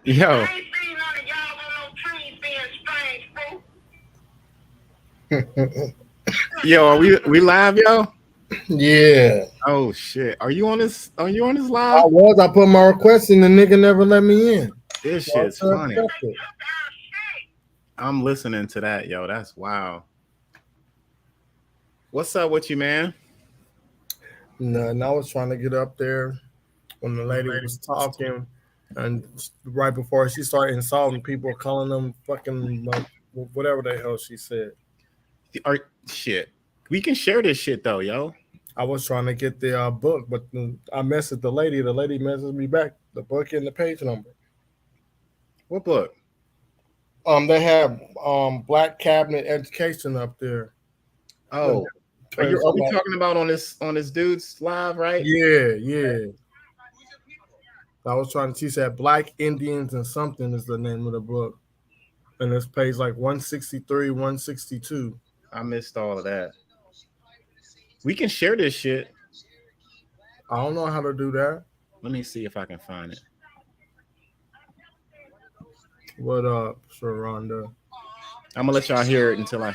Yo. I ain't seen none of y'all on no trees being strange, fool. Yo, are we live, yo? Yeah, Oh shit. Are you on this? Are you on this I live? was. I put my request in. The nigga never let me in. This So I shit's said, funny. fuck it. I'm listening to that, yo. That's wow. What's up with you, man? No, and I was trying to get up there when the lady was talking, and right before she started insulting people, calling them fucking whatever the hell she said. Are shit. We can share this shit though, yo. I was trying to get the book, but I messaged the lady. The lady messaged me back the book and the page number. What book? They have Black Cabinet Education up there. And Oh, and are we somebody, talking about on this dude's live, right? yeah, yeah. I was trying to. She said Black Indians and something is the name of the book, and it's page like 163, 162. I missed all of that. We can share this shit. I don't know how to do that. Let me see if I can find it. What up, Sharonda? I'm gonna let y'all hear it until I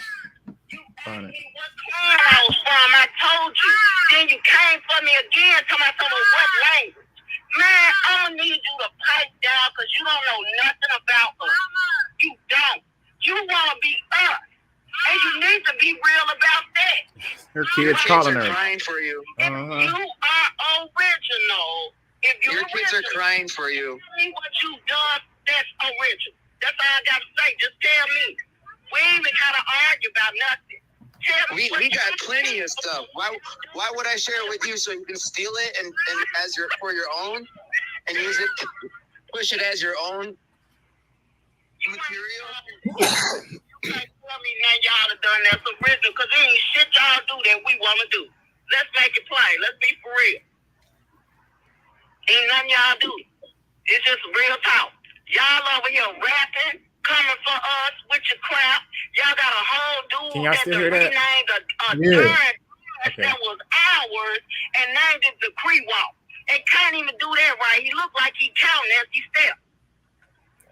find it. What town I was from, I told you. Then you came for me again, talking about what language. Man, I'm gonna need you to pipe down because you don't know nothing about us. You don't. You wanna be us. And you need to be real about that. Her kids calling her. Crying for you. If you are original, if you're Your kids are crying for you. tell me what you've done that's original. That's all I gotta say. Just tell me. We ain't even gotta argue about nothing. We got plenty of stuff. Why would I share it with you so you can steal it and as your for your own and use it to push it as your own material? You can't tell me none y'all have done that's original because there ain't shit y'all do that we wanna do. Let's make it plain. Let's be for real. Ain't none y'all do. It's just real talk. Y'all over here rapping, coming for us with your crap. Y'all got a whole dude Can y'all still hear that? renamed a Yeah. Okay. that was ours and named it the Cree Walk. And can't even do that right. He looked like he counting as he stepped.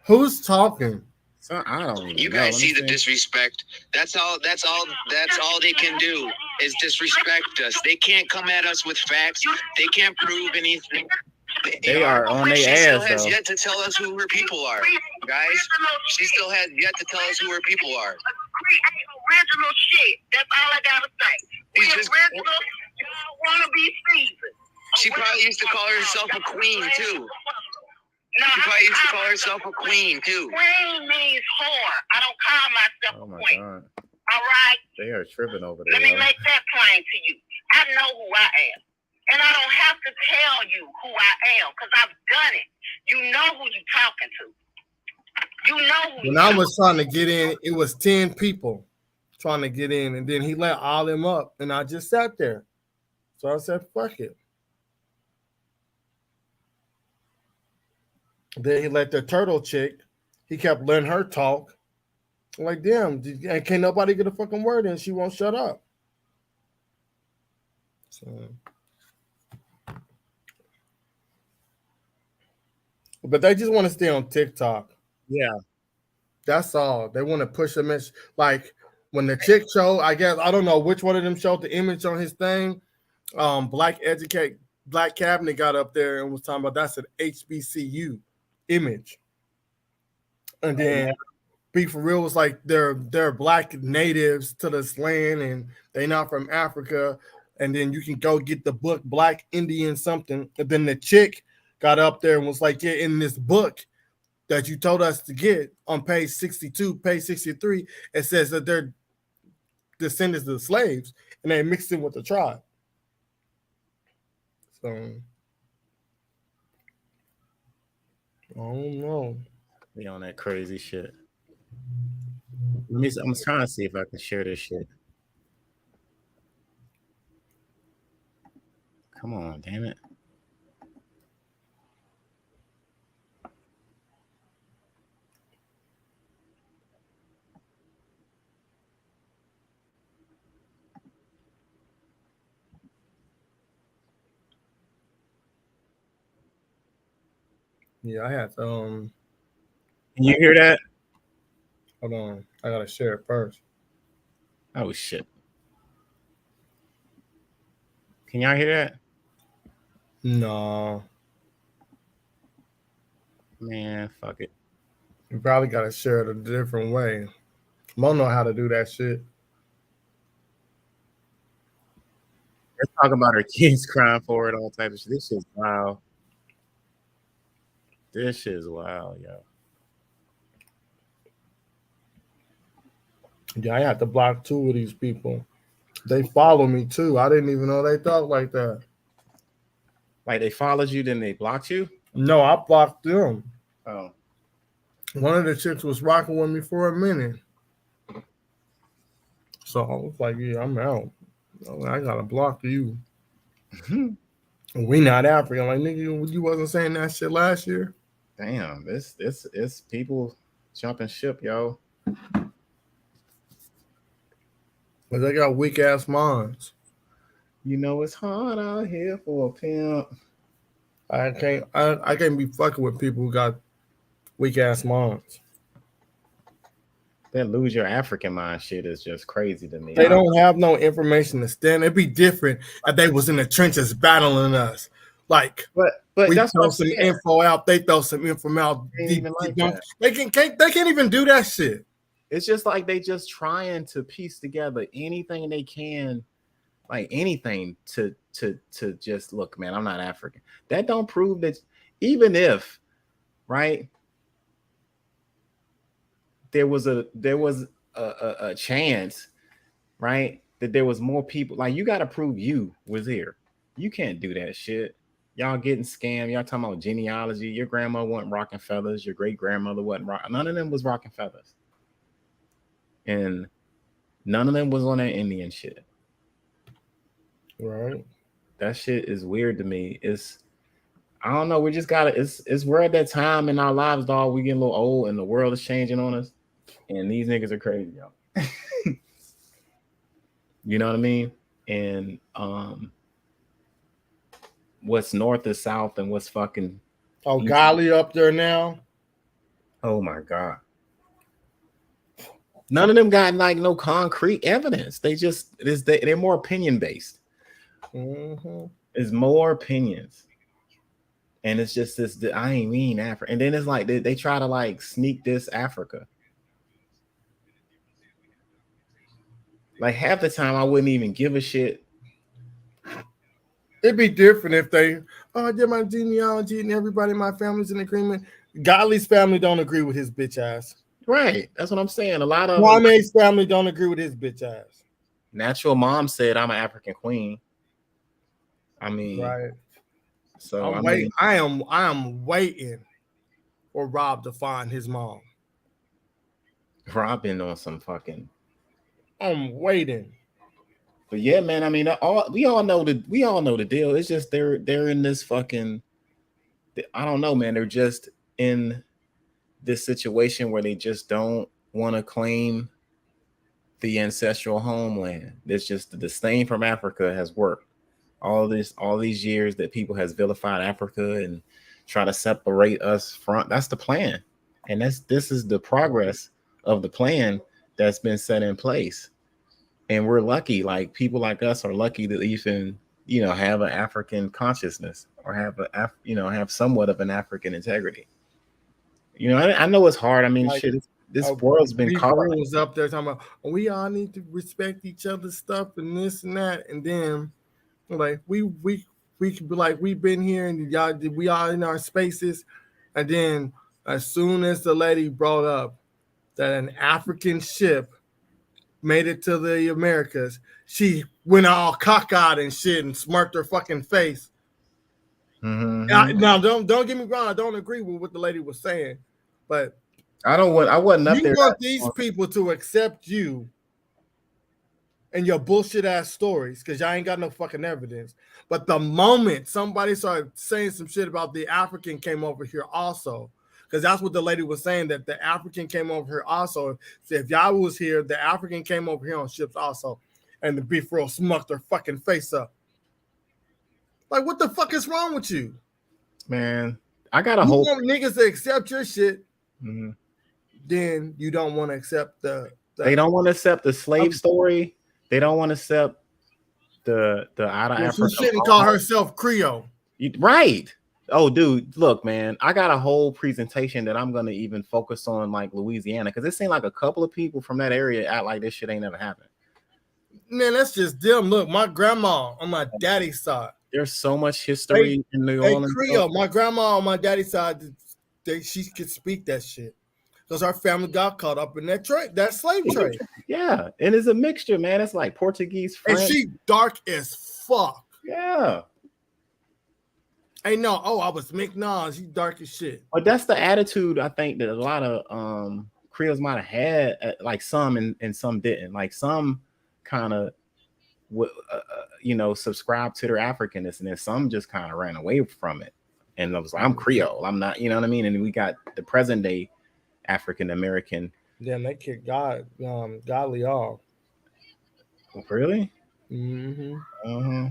Who's talking? So, I don't even You know. guys Let me see the disrespect. That's all they can do is disrespect us. They can't come at us with facts. They can't prove anything. They are on their She still ass has though. yet to tell us who her people are. Guys, she still has yet to tell us who her people are. Original shit. That's all I gotta say. We She's just- original. Y'all wanna be seasoned. She probably used to call herself a queen too. No, She probably used to call herself a queen too. Queen means whore. I don't call myself Oh a my queen. god. All right? They are tripping over Let there, me yo. make that plain to you. I know who I am. And I don't have to tell you who I am because I've done it. You know who you're talking to. You know who When you're I talking was trying to get in, it was 10 people trying to get in, and then he let all them up, and I just sat there. So I said, fuck it. Then he let the turtle chick, he kept letting her talk. I'm like, damn, and can't nobody get a fucking word in. She won't shut up. So, but they just want to stay on TikTok. Yeah. That's all. They want to push the message. Like when the chick showed, I guess I don't know which one of them showed the image on his thing. Black Cabinet got up there and was talking about that's an HBCU image. And then Be For Real was like they're black natives to this land and they not from Africa. And then you can go get the book Black Indian something. And then the chick got up there and was like, yeah, in this book that you told us to get on page 62, page 63, it says that they're descendants of the slaves and they mixed in with the tribe. So I don't know. They on that crazy shit. I'm trying to see if I can share this shit. Come on, damn it. Yeah, I had Can you hear that? Hold on, I gotta share it first. Oh shit! Can y'all hear that? No, Man, fuck it. you probably gotta share it a different way. Mo know how to do that shit. Let's talk about her kids crying for it, all types of shit. This shit's wild. This shit is wild, yo. Yeah, I had to block 2 of these people. They follow me too. I didn't even know they thought like that. Like they followed you, then they blocked you? No, I blocked them. Oh. One of the chicks was rocking with me for a minute. So I was like, yeah, I'm out. I gotta block you. We not African. Like, nigga, you wasn't saying that shit last year. Damn, this it's people jumping ship, yo. But they got weak ass minds. You know it's hard out here for a pimp. I can't be fucking with people who got weak ass minds. That lose your African mind shit is just crazy to me. They don't have no information to stand. It'd be different if they was in the trenches battling us. Like, but we that's throw what some info out, they throw some info out. They can't even do that shit. It's just like they just trying to piece together anything they can, like anything to just look, man, I'm not African. That don't prove that, even if, right, there was a chance, right, that there was more people. Like, you got to prove you was here. You can't do that shit. Y'all getting scammed. Y'all talking about genealogy. Your grandma wasn't rocking feathers. Your great grandmother wasn't rocking. None of them was rocking feathers. And none of them was on that Indian shit. Right. That shit is weird to me. I don't know. We just gotta. We're at that time in our lives, dog. We getting a little old, and the world is changing on us. And these niggas are crazy, yo. You know what I mean? And what's north is south, and what's fucking. Oh, Ghali up there now. Oh my god. None of them got like no concrete evidence. They're more opinion based. Mm-hmm. It's more opinions, and it's just this. I ain't mean Africa, and then it's like they try to like sneak this Africa. Like half the time, I wouldn't even give a shit. It'd be different if they, I did my genealogy and everybody in my family's in agreement. Ghali's family don't agree with his bitch ass. Right. That's what I'm saying. A lot of Kwame's family don't agree with his bitch ass. Natural mom said I'm an African queen. I mean, right. So I am waiting for Rob to find his mom. Rob been on some fucking. I'm waiting. But yeah, man. I mean, we all know the deal. It's just they're in this fucking. I don't know, man. They're just in this situation where they just don't want to claim the ancestral homeland. It's just the disdain from Africa has worked. All these years that people has vilified Africa and try to separate us from. That's the plan, and this is the progress of the plan that's been set in place. And we're lucky, like people like us are lucky to even, have an African consciousness or have somewhat of an African integrity. I know it's hard. I mean, like, shit, this world's been colonized. Was up there talking about we all need to respect each other's stuff and this and that, and then like we could be like we've been here and y'all we all in our spaces, and then as soon as the lady brought up that an African ship made it to the Americas, she went all cockeyed and shit and smirked her fucking face. Mm-hmm. Now don't get me wrong, I don't agree with what the lady was saying, but I wasn't up there. You want these people to accept you and your bullshit ass stories because y'all ain't got no fucking evidence. But the moment somebody started saying some shit about the African came over here also, because that's what the lady was saying, that the African came over here also. So if y'all was here, the African came over here on ships also, and the beef roll smucked her fucking face up. Like, what the fuck is wrong with you? Man, I got a whole want niggas to accept your shit. Mm-hmm. then you don't want to accept the They don't want to accept the slave story. They don't want to accept the out of Africa. She shouldn't call herself Creole. Right. Oh, dude, look, man, I got a whole presentation that I'm gonna even focus on like Louisiana, because it seemed like a couple of people from that area act like this shit ain't never happened. Man, that's just them. Look, my grandma on my daddy's side. There's so much history in New Orleans. Creole. My grandma on my daddy's side, she could speak that shit because our family got caught up in that slave trade. Yeah, and it's a mixture, man. It's like Portuguese, French. And she dark as fuck. Yeah. Ain't no, I was McNaws. She dark as shit. But that's the attitude I think that a lot of Creoles might have had. Like some and some didn't. Like some kind of subscribe to their Africanness, and then some just kind of ran away from it. And I was like, I'm Creole. I'm not, you know what I mean? And we got the present day African American. Yeah, they kicked Godly off. Really? Mm-hmm.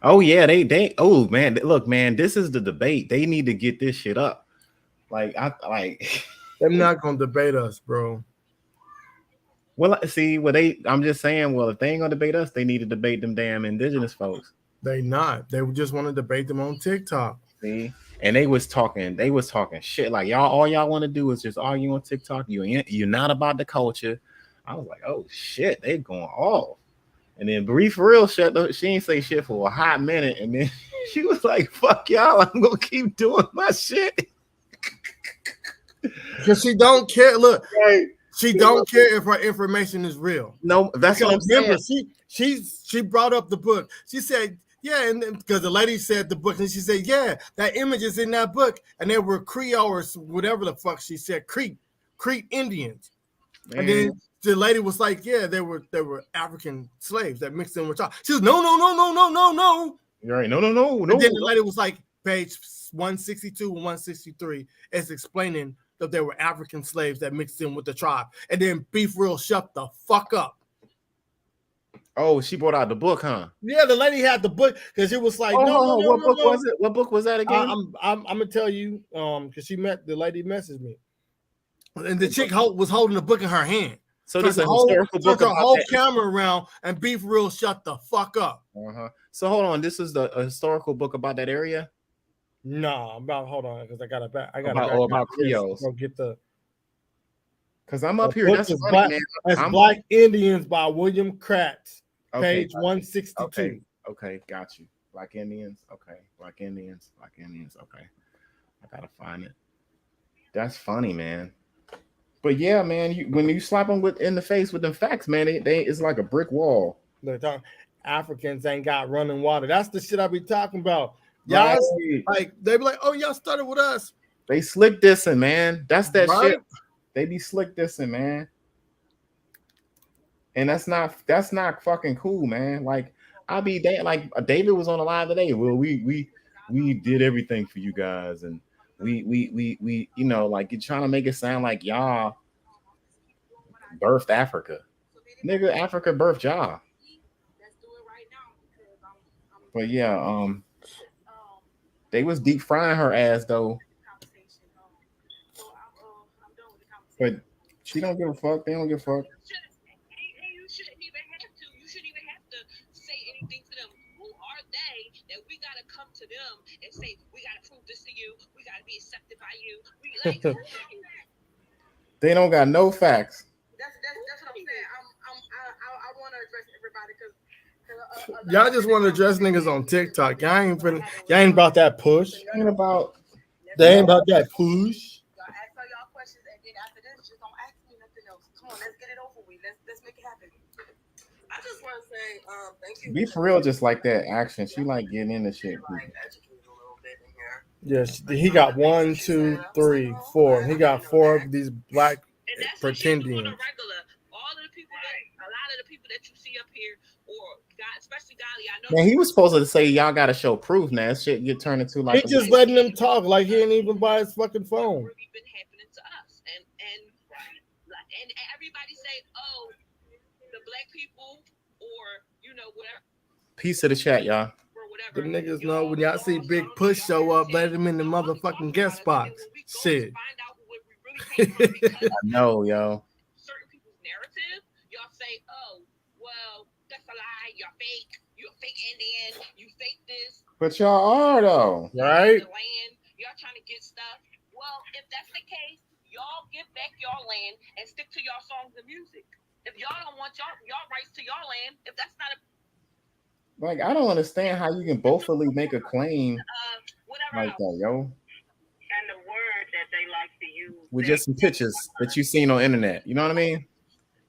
Oh yeah, they oh man, look, man, this is the debate. They need to get this shit up. Like they're not gonna debate us, bro. Well, see, I'm just saying, well, if they ain't gonna debate us, they need to debate them damn indigenous folks. They not. They just want to debate them on TikTok. See, and they was talking shit. Like all y'all want to do is just argue on TikTok. You're not about the culture. I was like, oh shit, they going off. And then Bree for real shut up. She ain't say shit for a hot minute, and then she was like, fuck y'all, I'm gonna keep doing my shit. Because she don't care. Look, right. She don't care if her information is real. No, that's what I'm saying. She brought up the book. She said, yeah, and because the lady said the book, and she said, yeah, that image is in that book, and they were Creole or whatever the fuck she said, Creek Indians. Man. And then the lady was like, yeah, they were African slaves that mixed in with y'all. She was no. You're right. No. And then the lady was like, page 162 and 163 is explaining that there were African slaves that mixed in with the tribe. And then Beef Real shut the fuck up. Oh, she brought out the book, huh? Yeah, the lady had the book because it was like, what book was it? What book was that again? I'm gonna tell you, because the lady messaged me, and the chick was holding the book in her hand. So this is a historical book. Took her whole camera around, and Beef Real shut the fuck up. So hold on, this is a historical book about that area. No, hold on, because I got it back. About Creoles. Get the. Because I'm up here. That's funny, man. Black Indians by William Kratz, page 162. Okay, got you. Black Indians. Okay, Black Indians. Okay, I gotta find it. That's funny, man. But yeah, man, when you slap them in the face with them facts, man, it's like a brick wall. They're talking Africans ain't got running water. That's the shit I be talking about. Y'all like they be like, oh, y'all started with us. They slick dissing, man. That's that shit. They be slick dissing, man. And that's not fucking cool, man. Like I'll be there. Like David was on the live today. Well, we did everything for you guys, and we like you're trying to make it sound like y'all birthed Africa. Nigga, Africa birthed y'all. But yeah, they was deep frying her ass though. But she don't give a fuck. They don't give a fuck. You shouldn't even have to say anything to them. Who are they that we gotta come to them and say we gotta prove this to you? We gotta be accepted by you. They don't got no facts. That's what I'm saying. I want to address everybody because. Y'all just want to address niggas on TikTok. Y'all ain't about that push. They ain't about that push. Y'all ask all y'all questions, and then after this, just don't ask me nothing else. Come on, let's get it over with. Let's make it happen. I just want to say, thank you. Be for real, just like that action. She like getting into shit. Yes, he got 1, 2, 3, 4. He got 4 of these black pretending. All of the people a lot of the people that you see up here, or especially Golly, I know. Man, he was supposed to say y'all got to show proof. Now that shit get turned into like. He just letting them talk like he ain't even by his fucking phone. Really been happening to us, and everybody say, oh, the black people, or whatever. Peace to the chat, y'all. The niggas know when y'all see Big Push show up, let him in the motherfucking guest box. Shit. Find out what we really came from because I know, yo. certain people's narrative, y'all say, oh, well, that's a lie. You're fake. You're a fake Indian. You fake this. But y'all are though. Right? The land. Y'all trying to get stuff. Well, if that's the case, y'all give back y'all land and stick to y'all songs and music. If y'all don't want y'all rights to y'all land, if that's not a Like, I don't understand how you can bothfully make a claim whatever like else. that, yo. And the word that they like to use. With just some pictures that you seen on the internet. You know what I mean?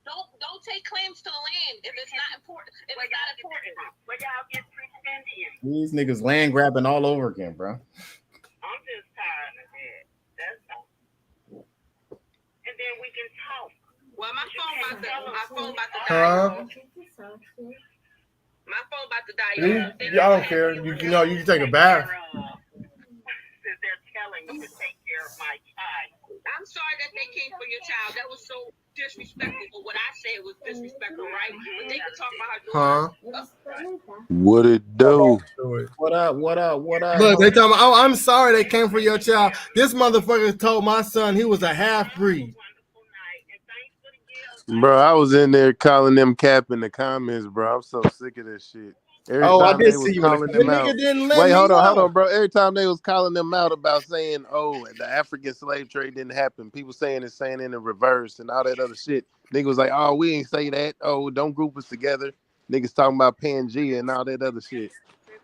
Don't take claims to the land if it's not important. If it's not important. Where y'all get pretending. These niggas land grabbing all over again, bro. I'm just tired of that. That's all. And then we can talk. Well, my phone about to die. Huh? My phone about to die. I don't care. You know, you can take a bath. Since they're telling me to take care of my child. I'm sorry that they came for your child. That was so disrespectful. But what I said was disrespectful, right? But they could talk about her doing. Huh? What it do? What up? What up? What up? Look, they tell me, oh, I'm sorry they came for your child. This motherfucker told my son he was a half breed. Bro, I was in there calling them cap in the comments, bro. I'm so sick of this shit. Every Oh, I time did they see was you in the calling The them nigga out. didn't let Wait, me hold know. on, bro. Every time they was calling them out about saying, oh, the African slave trade didn't happen. People saying it's saying in the reverse and all that other shit. Niggas was like, oh, we ain't say that. Oh, don't group us together. Niggas talking about Pangea and all that other shit.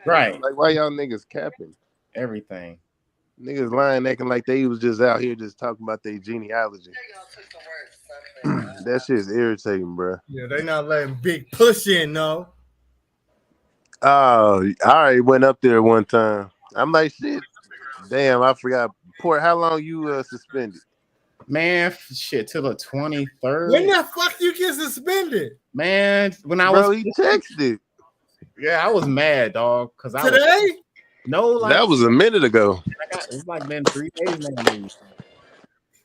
Right. Like, why y'all niggas capping? Everything. Niggas lying, acting like they was just out here just talking about their genealogy. That shit's irritating, bro. Yeah, they not letting Big Push in, no. Oh, I already went up there one time. I'm like, shit. Damn, I forgot. Port, how long you suspended? Man, shit, till the 23rd. When the fuck you get suspended? Man, when I Bro, was he texted. yeah, I was mad, dog, because I was Today? no like That was a minute ago. it's like been 3 days now.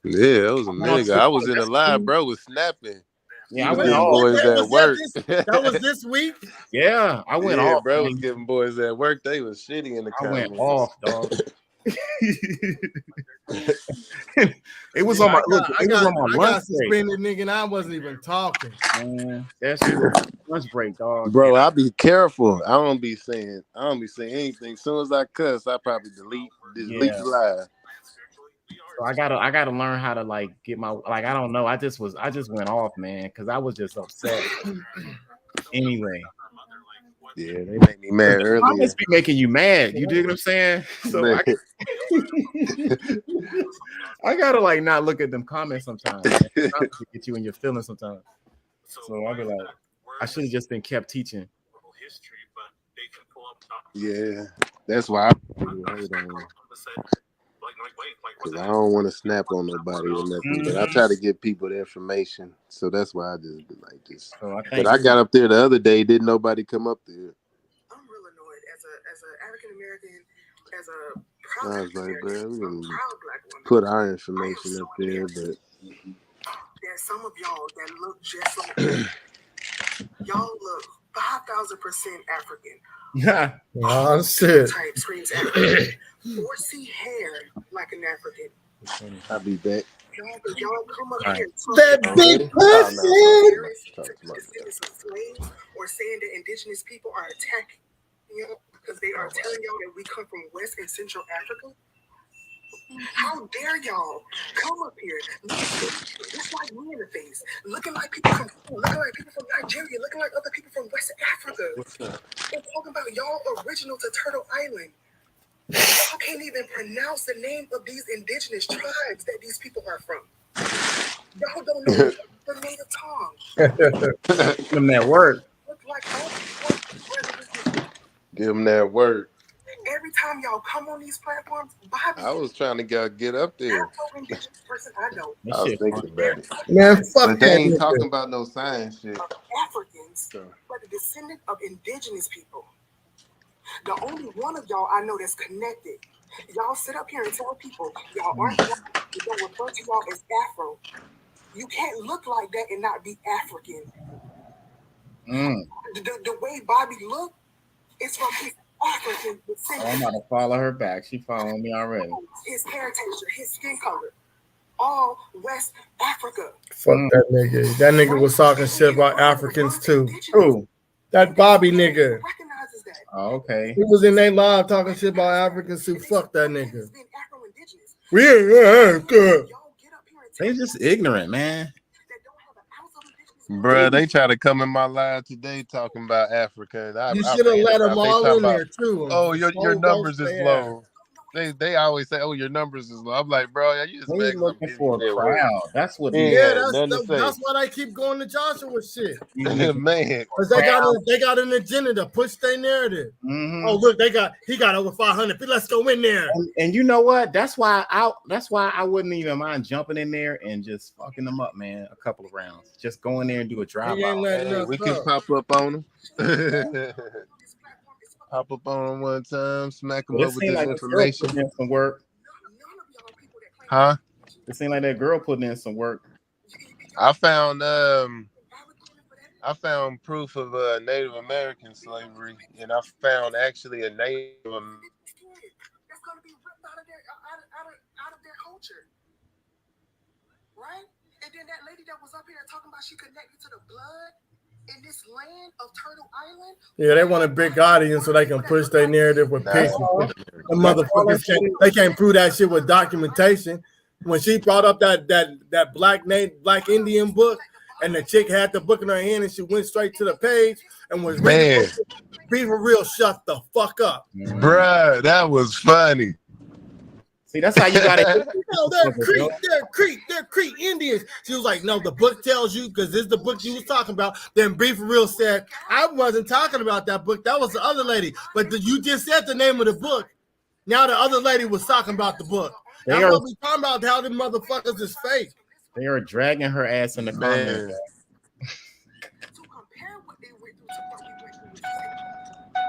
Yeah, that was a minute ago. I was in the live, bro. Was snapping. Yeah, I He was went giving off. boys That at was work. that was this week? Yeah, I went Yeah, off. bro man. was giving boys at work. They was shitty in the I went comments. off, dog. It was on my look. It was on my I got lunch break. suspended, nigga, and I wasn't even talking. Man, that shit was lunch break, dog. Bro, I be careful. I don't be saying anything. As soon as I cuss, I probably delete Yeah. the live. So I gotta learn how to like get my like I don't know. I just went off, man, because I was just upset. Anyway, Yeah, they made me mad earlier. comments be making you mad. You dig what I'm saying? So I gotta like not look at them comments sometimes. Man. Comments can get you in your feelings sometimes. So I'll be like, I should have just been kept teaching. Yeah, that's why because I don't want to snap on nobody or nothing. But I try to give people the information, so that's why I just be like this. So But I got up there the other day, didn't nobody come up there? I'm real annoyed as an African American, as a I proud was like, African bro, we American, can proud black woman. put our information up there, but There's some of y'all that look just like y'all look 5,000% African. Yeah. Oh shit. Type screams African. Or see hair like an African. I'll be back. Y'all come up here. That big pussy. Descendants of slaves, or saying that indigenous people are attacking you because they are telling y'all that we come from West and Central Africa. How dare y'all come up here just like me in the face, looking like people from Nigeria, looking like other people from West Africa. And talking about y'all original to Turtle Island. Y'all can't even pronounce the name of these indigenous tribes that these people are from. Y'all don't know the native tongue. Give them that word. Look like Give them that word. every time y'all come on these platforms, Bobby, I was trying to get up there. indigenous person I know. That I was shit thinking about it. Man, fuck But they that ain't nigga. talking about no science shit. Africans, but the descendant of indigenous people. The only one of y'all I know that's connected. Y'all sit up here and tell people y'all aren't black. You don't refer to y'all as Afro. You can't look like that and not be African. The way Bobby looked is from his African descent. Oh, I'm about to follow her back. She following me already. His hair texture, his skin color. all West Africa. Fuck that nigga. That nigga was talking shit about Africans too. Who? That Bobby nigga. Recognizes that. Oh, okay. He was in their live talking shit about Africans too. Fuck that nigga. It's been Afro-Indigenous. We ain't good. Y'all get up here and They tell just me ignorant, man. that don't have an ounce of indigenous. Bruh, they try to come in my live today talking about Africa. And You should have let them all in there too. Oh, your Whole numbers roast is they low. They always say, "Oh, your numbers is low." I'm like, bro, you just They making looking for a crowd. That's what. Yeah. Yeah, nothing to say. that's why they keep going to Joshua shit. Man. Because they got an agenda to push their narrative. Mhm. Oh, look, he got over 500. Let's go in there. And you know what? That's why I wouldn't even mind jumping in there and just fucking them up, man. A couple of rounds. Just go in there and do a drive He ain't out. letting Hey, us we up. can pop up on them. Pop up on them one time, smack them But it up with seemed this like the girl information. putting in some work. Huh? It seemed like that girl putting in some work. I found proof of Native American slavery, and I found actually a Native That's gonna be ripped out of their culture, right? And then that lady that was up here talking about she connected to the blood in this land of Turtle Island. Yeah, they want a big audience so they can push their narrative with pictures. The motherfuckers can't prove that shit with documentation. When she brought up that black Indian book, and the chick had the book in her hand, and she went straight to the page and was Man, be for real, shut the fuck up. bruh, that was funny. See, that's how you gotta No, they're Crete Indians. She was like, no, the book tells you, because this is the book you was talking about. Then Be For Real said, I wasn't talking about that book. That was the other lady. But you just said the name of the book. Now the other lady was talking about the book. That's what we talking about, how the motherfuckers is fake. They are dragging her ass in the comments.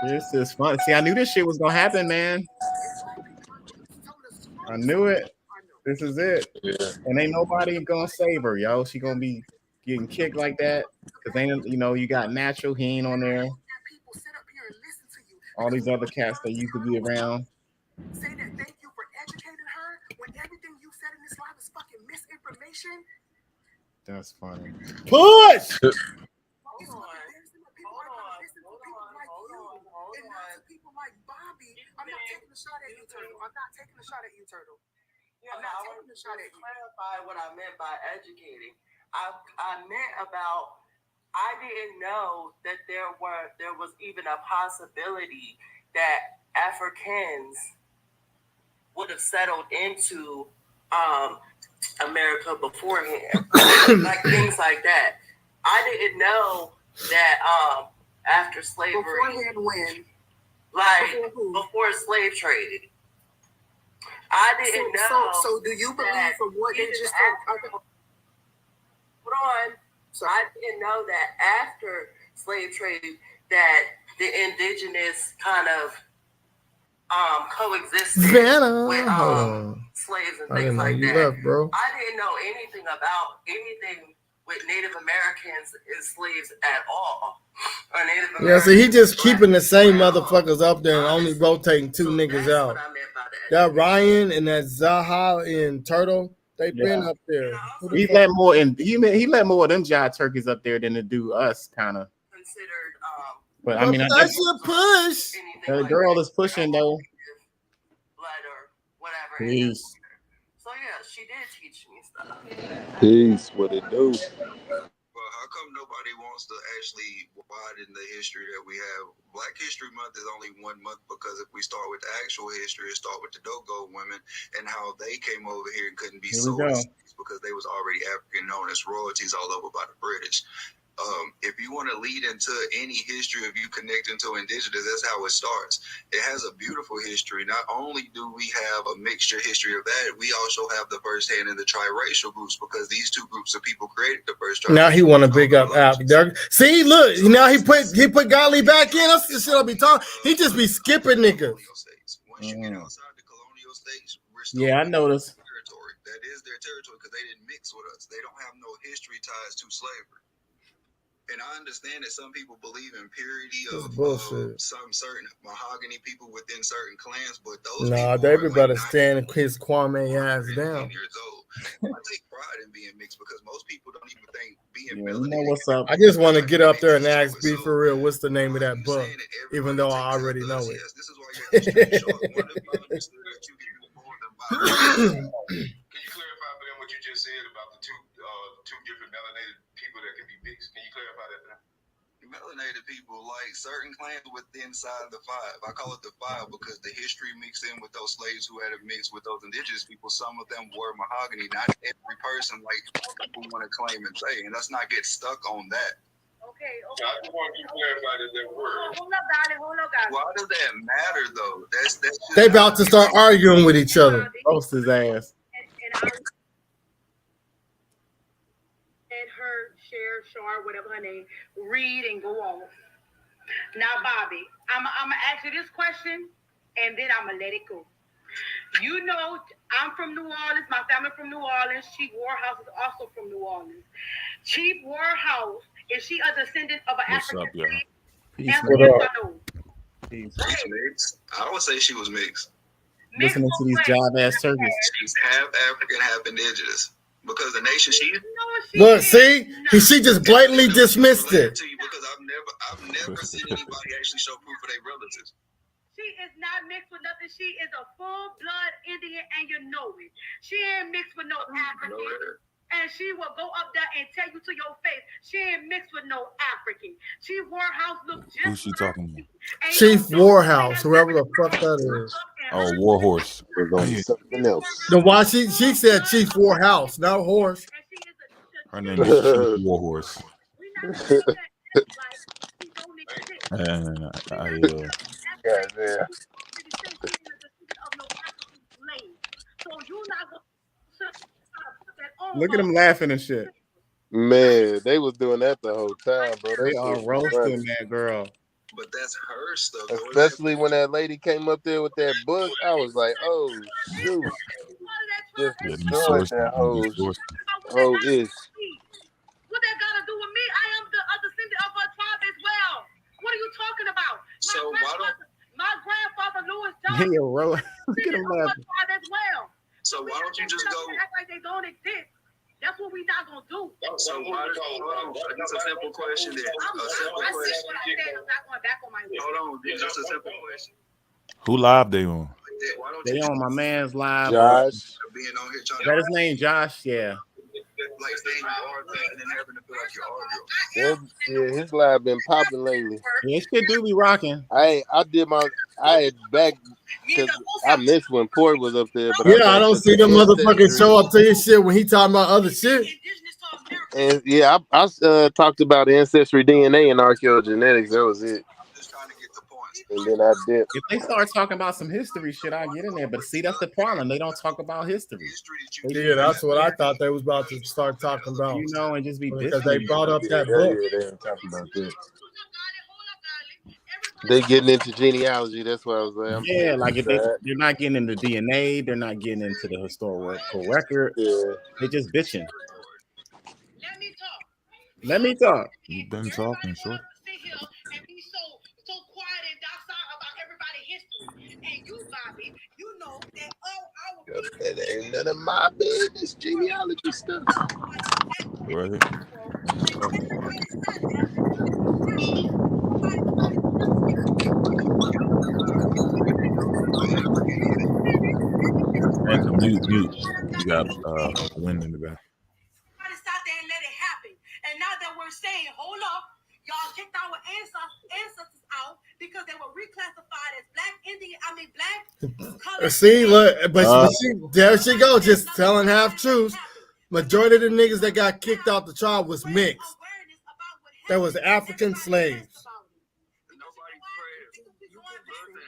This is fun. See, I knew this shit was gonna happen, man. I knew it. This is it. Yeah. And ain't nobody gonna save her, yo. She gonna be getting kicked like that. Cause ain't you got Natural, he ain't on there. All these other cats that used to be around. Say that thank you for educating her when everything you said in this live is fucking misinformation. That's funny. Push! People like Bobby, I'm not taking a shot at you, Turtle. I'm not taking a shot at you, Turtle. Yeah, I want to clarify what I meant by educating. I meant about I didn't know that there was even a possibility that Africans would have settled into America beforehand, like things like that. I didn't know that after slavery, beforehand when, like before slave trade. I didn't know. So do you believe from what they just said? Hold on. So I didn't know that after slave trade that the indigenous kind of coexisted with slaves and things like that. Left, bro. I didn't know anything about anything with Native Americans and slaves at all. Or Native Americans. Yeah, see, he just keeping the same motherfuckers up there and only rotating two niggas out. That Ryan and that Zaha and Turtle, they been up there. He let more he let more of them giant turkeys up there than to do us, kind of. Considered, but I mean, that's a push. The girl is pushing though. Blood or whatever. Peace. So yeah, she did teach me stuff. Peace, what it do? Well, how come nobody wants to actually widen the history that we have? Black History Month is only 1 month because if we start with the actual history, it start with the Dogo women and how they came over here and couldn't be sold because they was already African, known as royalties all over by the British. If you want to lead into any history of you connecting to indigenous, that's how it starts. It has a beautiful history. Not only do we have a mixture history of that, we also have the first hand in the triracial groups because these two groups of people created the first triracial. Now he want to big up Africa. See, look, now he put Golly back in. That's the shit I be talking. He just be skipping niggas. Once you get outside the colonial states, we're still I noticed. Territory. That is their territory because they didn't mix with us. They don't have no history ties to slavery. And I understand that some people believe in purity This is of bullshit. some certain mahogany people within certain clans, but those Nah, people David are better like stand his Kwame ass 15 down. years old. I take pride in being mixed because most people don't even think being Yeah, you know melanated. what's up? I just want to get up there and Enjoy ask it. B So, for real. What's the name of that you book? saying that Even everybody though I takes already us? know it. Yes, this is why your history is short. One of you understood that you can be more than Can you clarify for them what you just said about the two different melanated people that can be mixed? Can you clarify that now? melanated people, like certain clans within inside the five. I call it the five because the history mixed in with those slaves who had it mixed with those indigenous people. Some of them were mahogany. Not every person like people want to claim and say, and let's not get stuck on that. Okay. I just want you to clarify that they were. Hold up, darling. Why does that matter though? That's They about to start arguing with each other. Roast his ass. And her, Cher, Shar, whatever her name, read and go on. Now, Bobby, I'm gonna ask you this question, and then I'm gonna let it go. You know, I'm from New Orleans. My family from New Orleans. Chief Warhouse is also from New Orleans. Chief Warhouse, is she a descendant of an What's African? up, y'all? Peace, Answer man. yes or no. Peace. She's mixed. I would say she was mixed. Listening to these jive ass turkeys. She's half African, half indigenous. Because the nation she Look, see, she just blatantly dismissed it. to you because I've never seen anybody actually show proof of their relatives. She is not mixed with nothing. She is a full-blood Indian, and you know it. She ain't mixed with no African. And she will go up there and tell you to your face, she ain't mixed with no African. Chief Warhouse looks just Who's she talking to? Chief Warhouse, whoever the fuck that is. Oh, Warhorse. We're going to something else. No, why she said Chief Warhouse, not horse. Her name is Chief Warhorse. Yeah. Look at them laughing and shit. Man, they was doing that the whole time, bro. They That are shit was funny. roasting that girl. But that's her stuff. Especially when that lady came up there with that book, I was like, oh shoot. Just Yeah, them destroyed sources, that them whole sources. ish. What that got to do with me? I am the descendant of her tribe as well. What are you talking about? My grandfather Louis Johnson. Look at him laughing. As well. So why don't you just go act like they don't exist? That's what we not gonna do. So why does it's a simple question then. A simple question. I'm not going back on my list. Hold on, it's just a simple question. Who live they on? Why don't They you on my man's live. Josh. being on here trying Is that his name, Josh? Yeah. like saying you are things and then having to feel like you're arguing? Yeah, his live been popping lately. Yeah, shit do be rocking. I had back because I missed when Port was up there, but Yeah, I don't see them motherfuckers show up to his shit when he talking about other shit. And yeah, I talked about ancestry DNA and archaeogenetics. That was it. Just trying to get the points. And then I dipped. If they start talking about some history shit, I get in there. But see, that's the problem. They don't talk about history. Yeah, that's what I thought they was about to start talking about. You know, and just be Because bitching. they brought up that Yeah, book. they ain't talking about that. They getting into genealogy. That's what I was saying. Yeah, like if they're not getting into DNA, they're not getting into the historical record. Yeah. They just bitching. Let me talk. Let me talk. You've been talking, short. Sit here and be so quiet and docile about everybody's history. And you, Bobby, you know that all our people. That ain't none of my business. Genealogy stuff. Right. And to mute. You got wind in the back. Somebody stop there and let it happen. And now that we're saying, hold up, y'all kicked our ancestors out because they were reclassified as black Indian, black. See, look, but there she go, just telling half truths. Majority of the niggas that got kicked out the tribe was mixed. That was African slaves. Nobody prayed.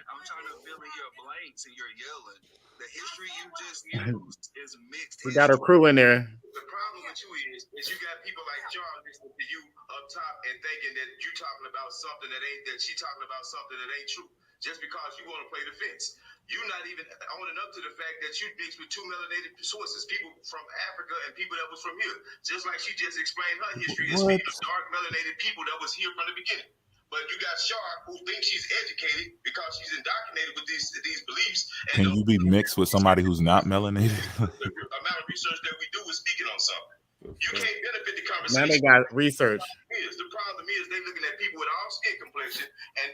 I'm trying to fill in your blanks and you're yelling. The history you just used is mixed. We got a crew in there. The problem with you is you got people like John listening to you up top and thinking that you talking about something that she talking about something that ain't true. just because you want to play the fence. You're not even owning up to the fact that you mixed with two melanated sources, people from Africa and people that was from here. Just like she just explained her history is speaking of dark melanated people that was here from the beginning. But you got Sharp, who thinks she's educated because she's indoctrinated with these beliefs. And Can you be mixed with somebody who's not melanated? the amount of research that we do is speaking on something. You can't benefit the conversation. Now they got research. The problem is they're looking at people with all skin complexion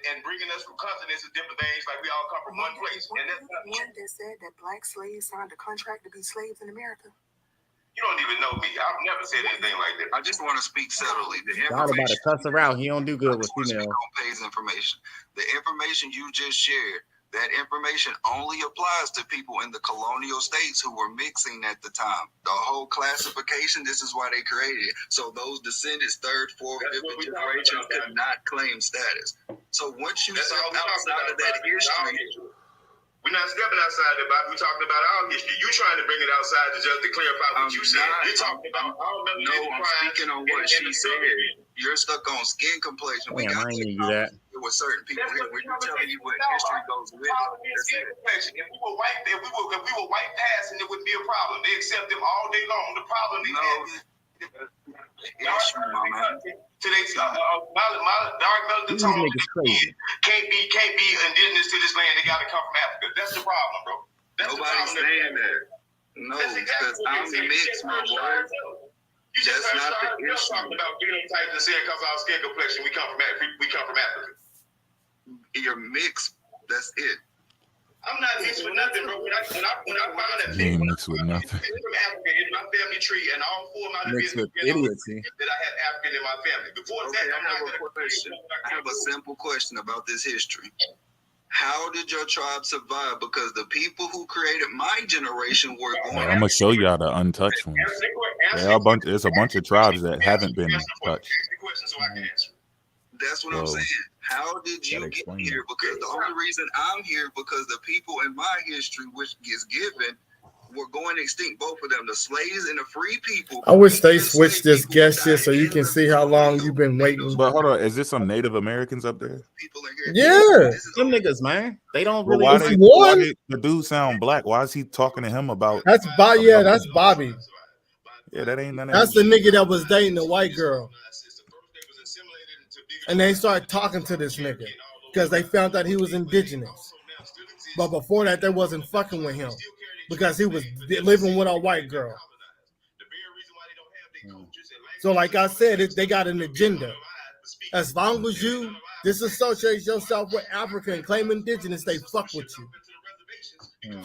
and bringing us from continents and different things like we all come from one place. And that's not one that said that black slaves signed a contract to be slaves in America. You don't even know me. I've never said anything like that. I just want to speak subtly. The Y'all about to cuss her out. He don't do good with females. Pays information. The information you just shared, that information only applies to people in the colonial states who were mixing at the time. The whole classification, this is why they created it. So those descendants, third, fourth, fifth generation could not claim status. So once you step outside of that history, we're not stepping outside the box. We're talking about our history. You're trying to bring it outside to clarify what you said. You're talking about our I'm speaking on what she said. You're stuck on skin complexion. We got to do that with certain people here. We're telling you what history goes with it. That's it. If we were white passing, it wouldn't be a problem. They accept them all day long. The problem is today's dark melanated tone can't be indigenous to this land. They got to come from Africa. That's the problem, bro. Nobody's saying that. No, because I'm mixed, my boy. That's not the issue. Talking about getting types and saying because our skin complexion, we come from Africa. You're mixed. That's it. I'm not mixed with nothing, bro. When I found that You ain't mixed with nothing. from Africa in my family tree, and all four of my Mixed with idiocy. that I had African in my family. Before Okay, I have a simple question about this history. How did your tribe survive? Because the people who created my generation were going. I'm gonna show y'all the untouched ones. There's a bunch of tribes that haven't been touched. That's what I'm saying. How did you get here? Because the only reason I'm here because the people in my history, which is given, were going extinct. Both of them, the slaves and the free people. I wish they switched this guest shit so you can see how long you've been waiting. But hold on, is this some Native Americans up there? Yeah, them niggas, man. They don't But really. why did the dude sound black? Why is he talking to him about? That's Bobby. Yeah, that's Bobby. Yeah, that ain't none of That's the nigga that was dating the white girl. And they started talking to this nigga because they found out he was indigenous. But before that, they wasn't fucking with him because he was living with a white girl. So like I said, they got an agenda. As long as you disassociate yourself with Africa and claim indigenous, they fuck with you.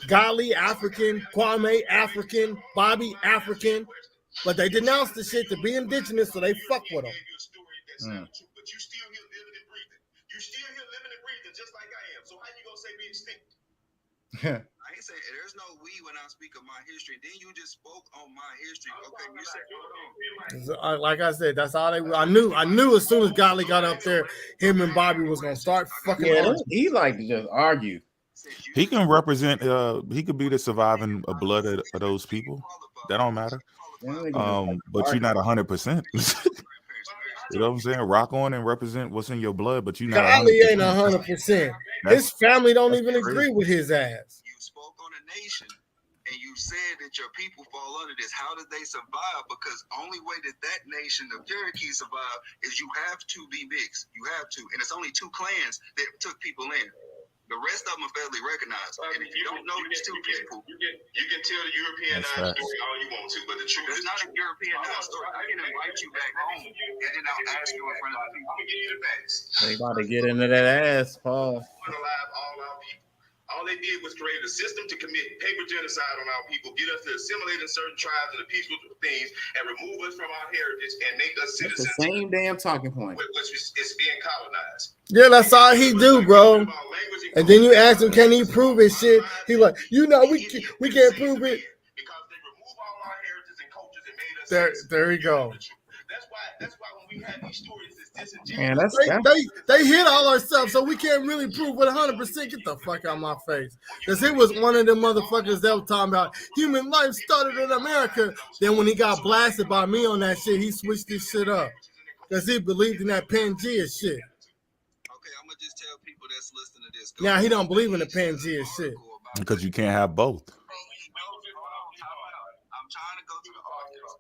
Ghali African, Kwame African, Bobby African, but they denounced the shit to be indigenous, so they fuck with them. But you still here living and breathing. You still here living and breathing just like I am. So how you gonna say we extinct? I ain't saying there's no we when I speak of my history. Then you just spoke on my history. Okay, you said hold on. Like I said, that's all they. I knew as soon as Ghali got up there, him and Bobby was gonna start fucking. Yeah, he like to just argue. He can represent. He could be the surviving blood of those people. That don't matter. But you're not 100%. You know what I'm saying? Rock on and represent what's in your blood, but you're not. Ghali ain't 100%. His family don't even agree with his ass. You spoke on a nation and you said that your people fall under this. How did they survive? Because only way that nation of Cherokee survive is you have to be mixed. You have to. And it's only 2 clans that took people in. The rest of them are federally recognized. And if you don't know these 2 people, you can tell the Europeanized story all you want to, but the truth is not a Europeanized story. I can invite you back home, and then I'll ask you in front of the people. I'm gonna give you the facts. They about to get into that ass, Paul. Alive all our people. All they did was create a system to commit paper genocide on our people, get us to assimilate in certain tribes and the peaceful things, and remove us from our heritage and make us citizens. That's the same damn talking point. Which is being colonized. Yeah, that's all he do, bro. And then you ask him, can he prove his shit? He like, we can't prove it. There we go. That's why when we have these stories, Man, they hit all our stuff, so we can't really prove it 100%. Get the fuck out of my face. Because he was one of them motherfuckers that was talking about human life started in America. Then when he got blasted by me on that shit, he switched this shit up. Because he believed in that Pangea shit. Okay, I'm going to just tell people that's listening. Now he don't believe in the Pangea shit. Because you can't have both. I'm trying to go through the articles.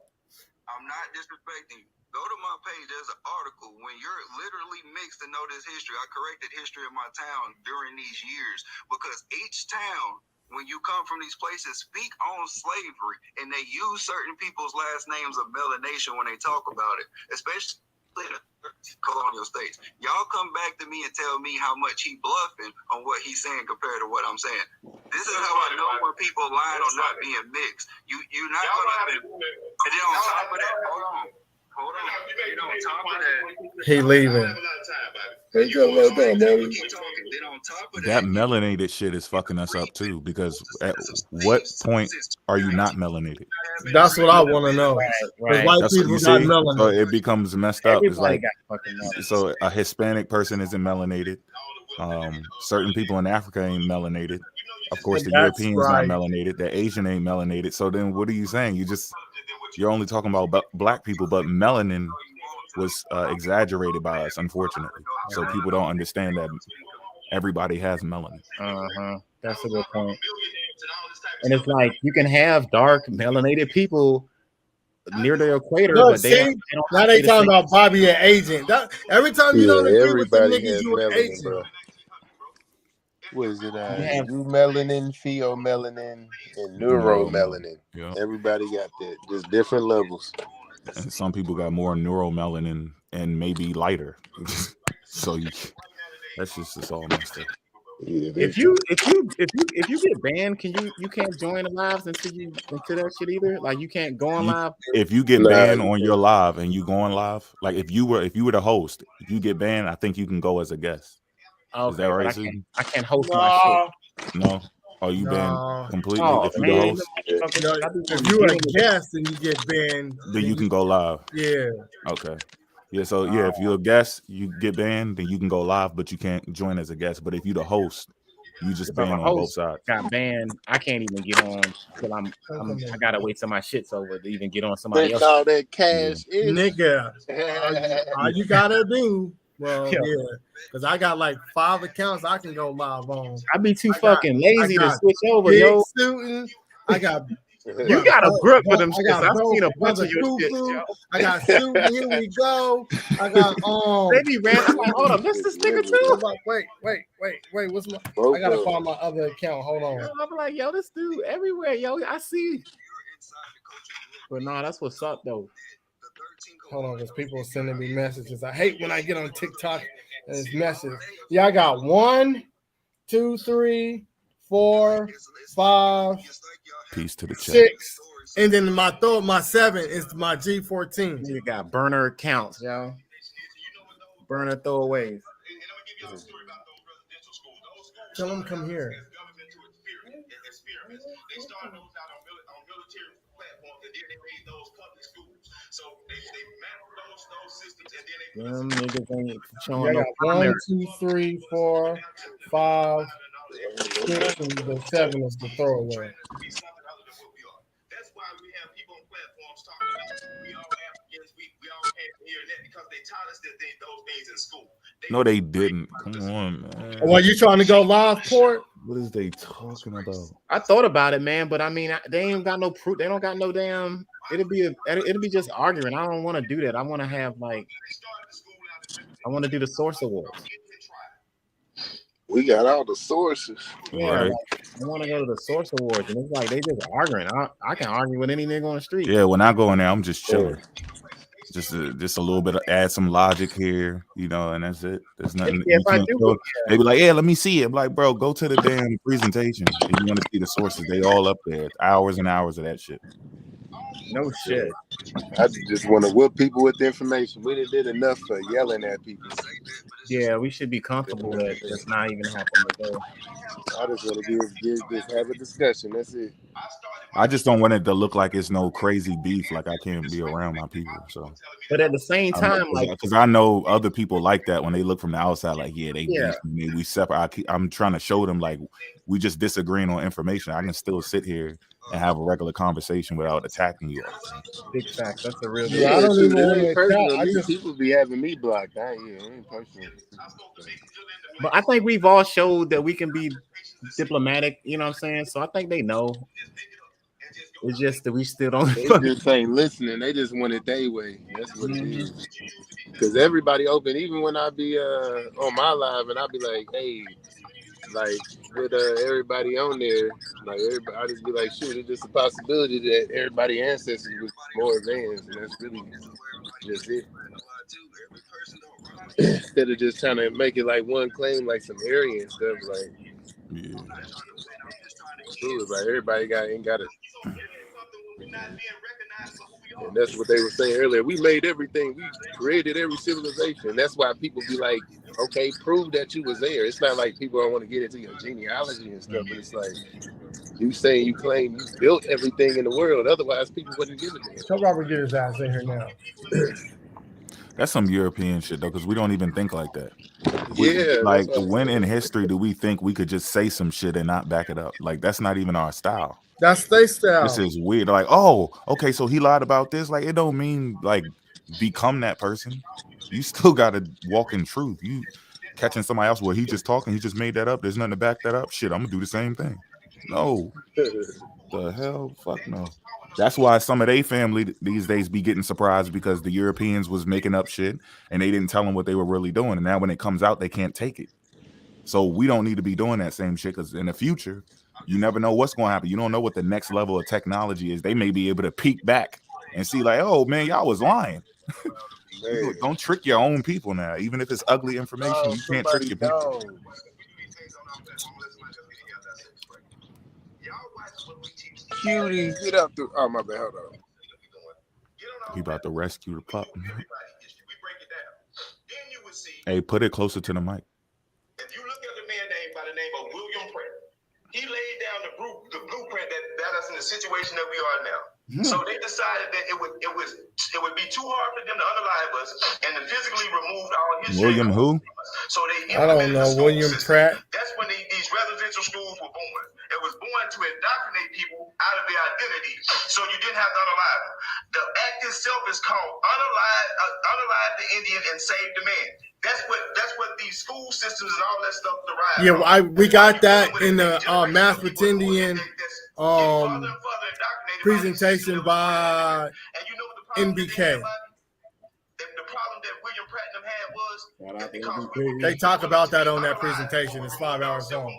I'm not disrespecting you. Go to my page. There's an article. When you're literally mixed to know this history, I corrected history of my town during these years because each town, when you come from these places, speak on slavery, and they use certain people's last names of melanation when they talk about it, especially in colonial states. Y'all come back to me and tell me how much he bluffing on what he's saying compared to what I'm saying. This is how I know when people lying or not being mixed. You're not gonna. And then on top of that, hold on. You know, on top of that, he leaving. That melanated shit is fucking us up too. Because at what point are you not melanated? That's what I want to know. Right. White That's people what you got see. melanin. So it becomes messed up. It's Everybody like got fucking melanated. so a Hispanic person isn't melanated. Certain people in Africa ain't melanated. Of course, the That's Europeans right. not melanated. The Asian ain't melanated. So then, what are you saying? You're only talking about black people, but melanin was exaggerated by us, unfortunately. So people don't understand that everybody has melanin. That's a good point. And it's like you can have dark melanated people near the equator, No, but see, now they talking about Bobby an agent. Every time you don't agree with the everybody niggas, has you an melanin, agent. bro. What is it? have- Eumelanin, pheomelanin, and neuromelanin. Yeah. Everybody got that. Just different levels. And some people got more neuromelanin and maybe lighter. So that's just it's all messed up. Yeah, If you get banned, you can't join the lives into that shit either. Like you can't go on live. If you get Nah, banned you on can't. your live and you go on live, like if you were the host, if you get banned, I think you can go as a guest. Is that right? I can't host my shit. No. Oh, you banned completely Oh, if you man. the host? If you're a guest and you get banned, Then you can go live. Yeah. Okay. Yeah, so yeah, if you're a guest, you get banned, then you can go live, but you can't join as a guest. But if you're the host, you just If I'm banned a on both host, sides. got banned, I can't even get on till I gotta wait till my shit's over to even get on somebody They else. call that cash in. Nigga, all you gotta do, because I got like 5 accounts I can go live on. I be too fucking lazy to switch over, Big yo. Suiting. I got. You got a grip for them I shits. got I've seen a bunch brother of your shit, Cuckoo. yo. I got Suiting. Here we go. I got They be ran. I'm like, hold up, this nigga too. Wait. What's my? Both I gotta of find my other account. Hold on. I'm like, yo, this dude everywhere, yo. I see. But no, that's what's up though. Hold on, because people are sending me messages. I hate when I get on TikTok and it's messages. Yeah, I got 1, 2, 3, 4, 5, Peace to the chat. 6, and then my 7 is my G14. You got burner accounts, yo. Burner throwaways. Tell them come here. They started those out on military platforms, and then they made those public schools. So they mapped those systems, and then they Them niggas ain't Yeah, showing I no got 1, primary. 2, 3, 4, 5, 6, and the 7 is the throwaway. That's why we have people on platforms talking about we all Africans, we all can't hear that because they taught us those things in school. No, they didn't. Come on, man. Well, you trying to go live, Port? What is they talking about? I thought about it, man, but I mean, they ain't got no proof. They don't got no damn. It'll be just arguing. I don't want to do that. I want to have I want to do the source awards. We got all the sources. Yeah, Right. I want to go to the source awards, and it's like they just arguing. I can argue with any nigga on the street. Yeah, when I go in there, I'm just chilling. Just a little bit of add some logic here, and that's it. There's nothing. Yeah, if I do, they be like, yeah, let me see it. I'm like, bro, go to the damn presentation. If you want to see the sources, they all up there. Hours and hours of that shit. No shit. I just want to whip people with the information. We done did enough for yelling at people. Yeah, we should be comfortable with it's not even happening to go. I just want to just have a discussion. That's it. I started I just don't want it to look like it's no crazy beef. Like I can't be around my people. So, but at the same time, like, because I know other people like that when they look from the outside, like, yeah, they beef me, we separate. I'm trying to show them like we just disagreeing on information. I can still sit here and have a regular conversation without attacking you. Big facts. That's a real. Yeah, I don't even want to personal. attack. I just People be having me blocked. I ain't personal. But I think we've all showed that we can be diplomatic. You know what I'm saying? So I think they know. It's just that we still don't. They just ain't listening. They just want it their way. That's what it is. Because everybody open, even when I be on my live and I be like, hey, like with everybody on there, like everybody, I just be like, shoot, it's just a possibility that everybody ancestors was more advanced, and that's really just it. Instead of just trying to make it like one claim, like some Aryan stuff, like true, like everybody ain't got it. And that's what they were saying earlier. We made everything. We created every civilization. That's why people be like, okay, prove that you was there. It's not like people don't want to get into your genealogy and stuff, but it's like you saying you claim you built everything in the world. Otherwise, people wouldn't give it to you. Tell Robert get his ass in here now. That's some European shit though, because we don't even think like that. Like when in history do we think we could just say some shit and not back it up? Like that's not even our style. That's their style. This is weird. Like, oh, okay, so he lied about this. Like, it don't mean like become that person. You still gotta walk in truth. You catching somebody else where he just talking, he just made that up. There's nothing to back that up. Shit, I'm gonna do the same thing. No, the hell, fuck no. That's why some of their family these days be getting surprised because the Europeans was making up shit and they didn't tell them what they were really doing. And now when it comes out, they can't take it. So we don't need to be doing that same shit because in the future, you never know what's going to happen. You don't know what the next level of technology is. They may be able to peek back and see like, oh man, y'all was lying. Don't trick your own people now. Even if it's ugly information, you can't trick your people. Cutie, get up through. Oh my bad, hold on. He about to rescue the pup. Hey, put it closer to the mic. If you look at a man named by the name of William Pratt, he laid down the blueprint that got us in the situation that we are now. So they decided that it would be too hard for them to unalive us and to physically remove our history. William who? So they I don't know. William Pratt. That's when these residential schools were born. It was born to indoctrinate people out of their identity, so you didn't have to unalive them. The act itself is called unalive the Indian and save the man. That's what these school systems and all that stuff derive. Yeah, we got that in the Math with Indian presentation by NBK. The problem that William Pratt and them had was they talk about that on that presentation. It's 5 hours long.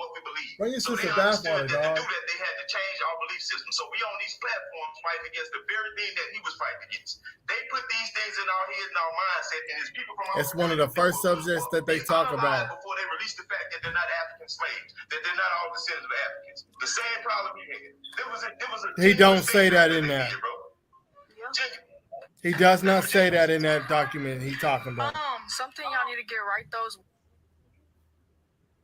Bring your sister bathwater, dog. They had to change our belief system. So we on these platforms fighting against the very thing that he was fighting against. They put these things in our head and our mindset, and it's people from our It's one of the first subjects that they talk about. Before they release the fact that they're not African slaves, that they're not all descendants of Africans. The same problem we had. He don't say that in that. He does not say that in that document he talking about. Something y'all need to get right though is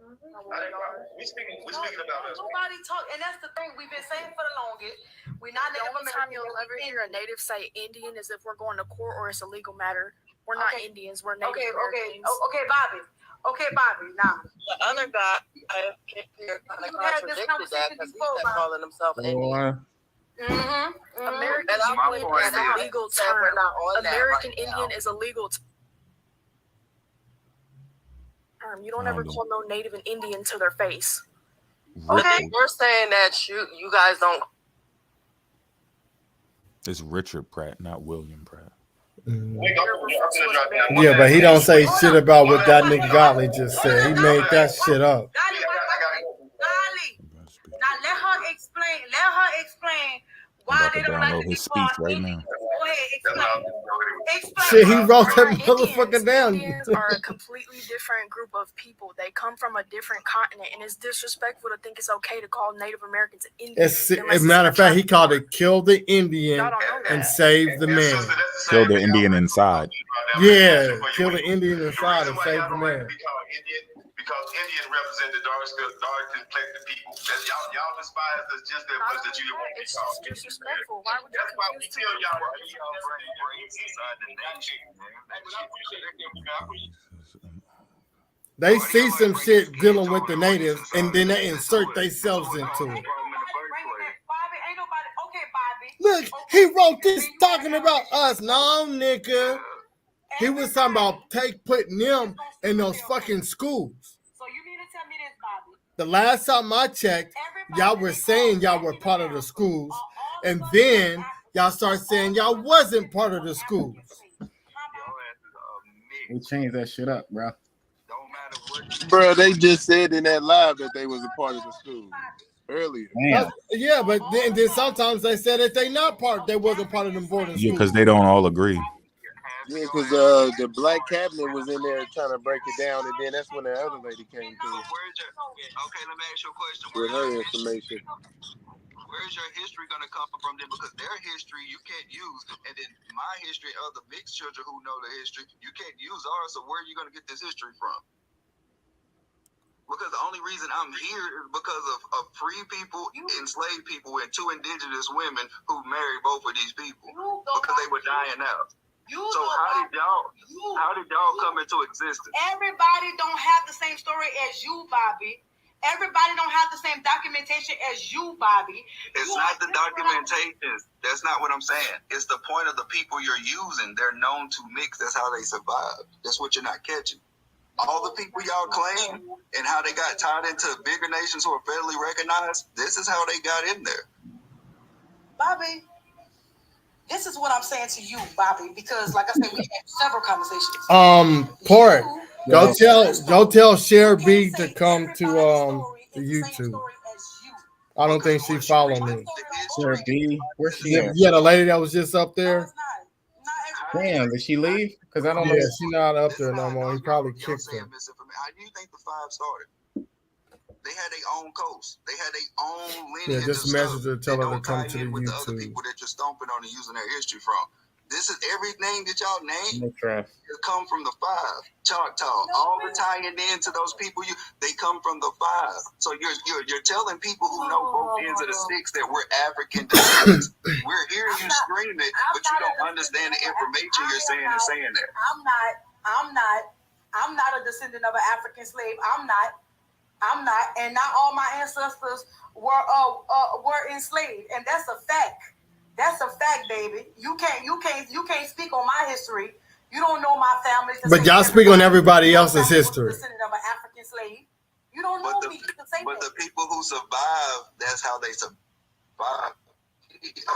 we speaking about us. Nobody talk, and that's the thing we've been saying for the longest. We're not the only time you'll ever hear a native say Indian is if we're going to court or it's a legal matter. We're not Indians. We're Native Americans. Okay, Bobby. Now the other guy, I contradicted that because he kept calling himself Indian. American Indian is a legal term. American Indian is a legal term. You don't ever call no Native and Indian to their face. Okay, we're saying that you guys don't. It's Richard Pratt, not William Pratt. Yeah, but he don't say shit about what that nigga Gottlieb just said. He made that shit up. Now let her explain why they don't like his speech right now. Go ahead, explain. Shit, he wrote that motherfucker down. Indians are a completely different group of people. They come from a different continent, and it's disrespectful to think it's okay to call Native Americans Indians. As a matter of fact, he called it "kill the Indian and save the man." Kill the Indian inside. Yeah, kill the Indian inside and save the man. because Indian represent the dark complected people. That's y'all despise us just that much that you didn't want to be It's called. just disrespectful. Why would you That's why we confuse tell two y'all. They see some shit dealing with the natives, and then they insert themselves into it. Bobby, ain't nobody. Okay, Bobby. Look, he wrote this talking about us. No, nigga. He was talking about putting them in those fucking schools. So you mean to tell me this, Bobby? The last time I checked, y'all were saying y'all were part of the schools, and then y'all start saying y'all wasn't part of the schools. We changed that shit up, bro. Bro, they just said in that live that they was a part of the school earlier. Yeah, but then sometimes they said that they wasn't part of them boarding schools. Yeah, because they don't all agree. Yeah, because the black cabinet was in there trying to break it down, and then that's when the other lady came through Okay, let me ask you a question. with her information. Where's your history going to come from then? Because their history you can't use, and then my history, other mixed children who know the history, you can't use ours. So where are you going to get this history from? Because the only reason I'm here is because of free people, enslaved people, and 2 indigenous women who married both of these people because they were dying out. So how did y'all come into existence? Everybody don't have the same story as you, Bobby. Everybody don't have the same documentation as you, Bobby. It's not the documentation. That's not what I'm saying. It's the point of the people you're using. They're known to mix. That's how they survive. That's what you're not catching. All the people y'all claim and how they got tied into bigger nations who are federally recognized, this is how they got in there. Bobby, this is what I'm saying to you, Bobby, because like I said, we had several conversations. Port. Go tell Cher B to come to YouTube. I don't think she followed me. Cher B, where's she at? Yeah, the lady that was just up there. Damn, did she leave? Because I don't know. Yeah, she's not up there no more. He probably kicked her. How do you think the 5 started? They had their own coast. They had their own lineage. Yeah, just message her, tell her to come to the with the other YouTube. people that you're stomping on and using their history from. This is everything that y'all name. No come from the 5. Choctaw, all the tying into those people. They come from the 5. So you're telling people who know both ends of the sticks that we're African descendants. We're hearing you scream it, but you don't understand the information you're saying and saying that. I'm not a descendant of an African slave. I'm not, and not all my ancestors were enslaved, and that's a fact. That's a fact, baby. You can't speak on my history. You don't know my family. But y'all speak on everybody else's history. Descendant of an African slave. You don't know me. But the people who survive, that's how they survive.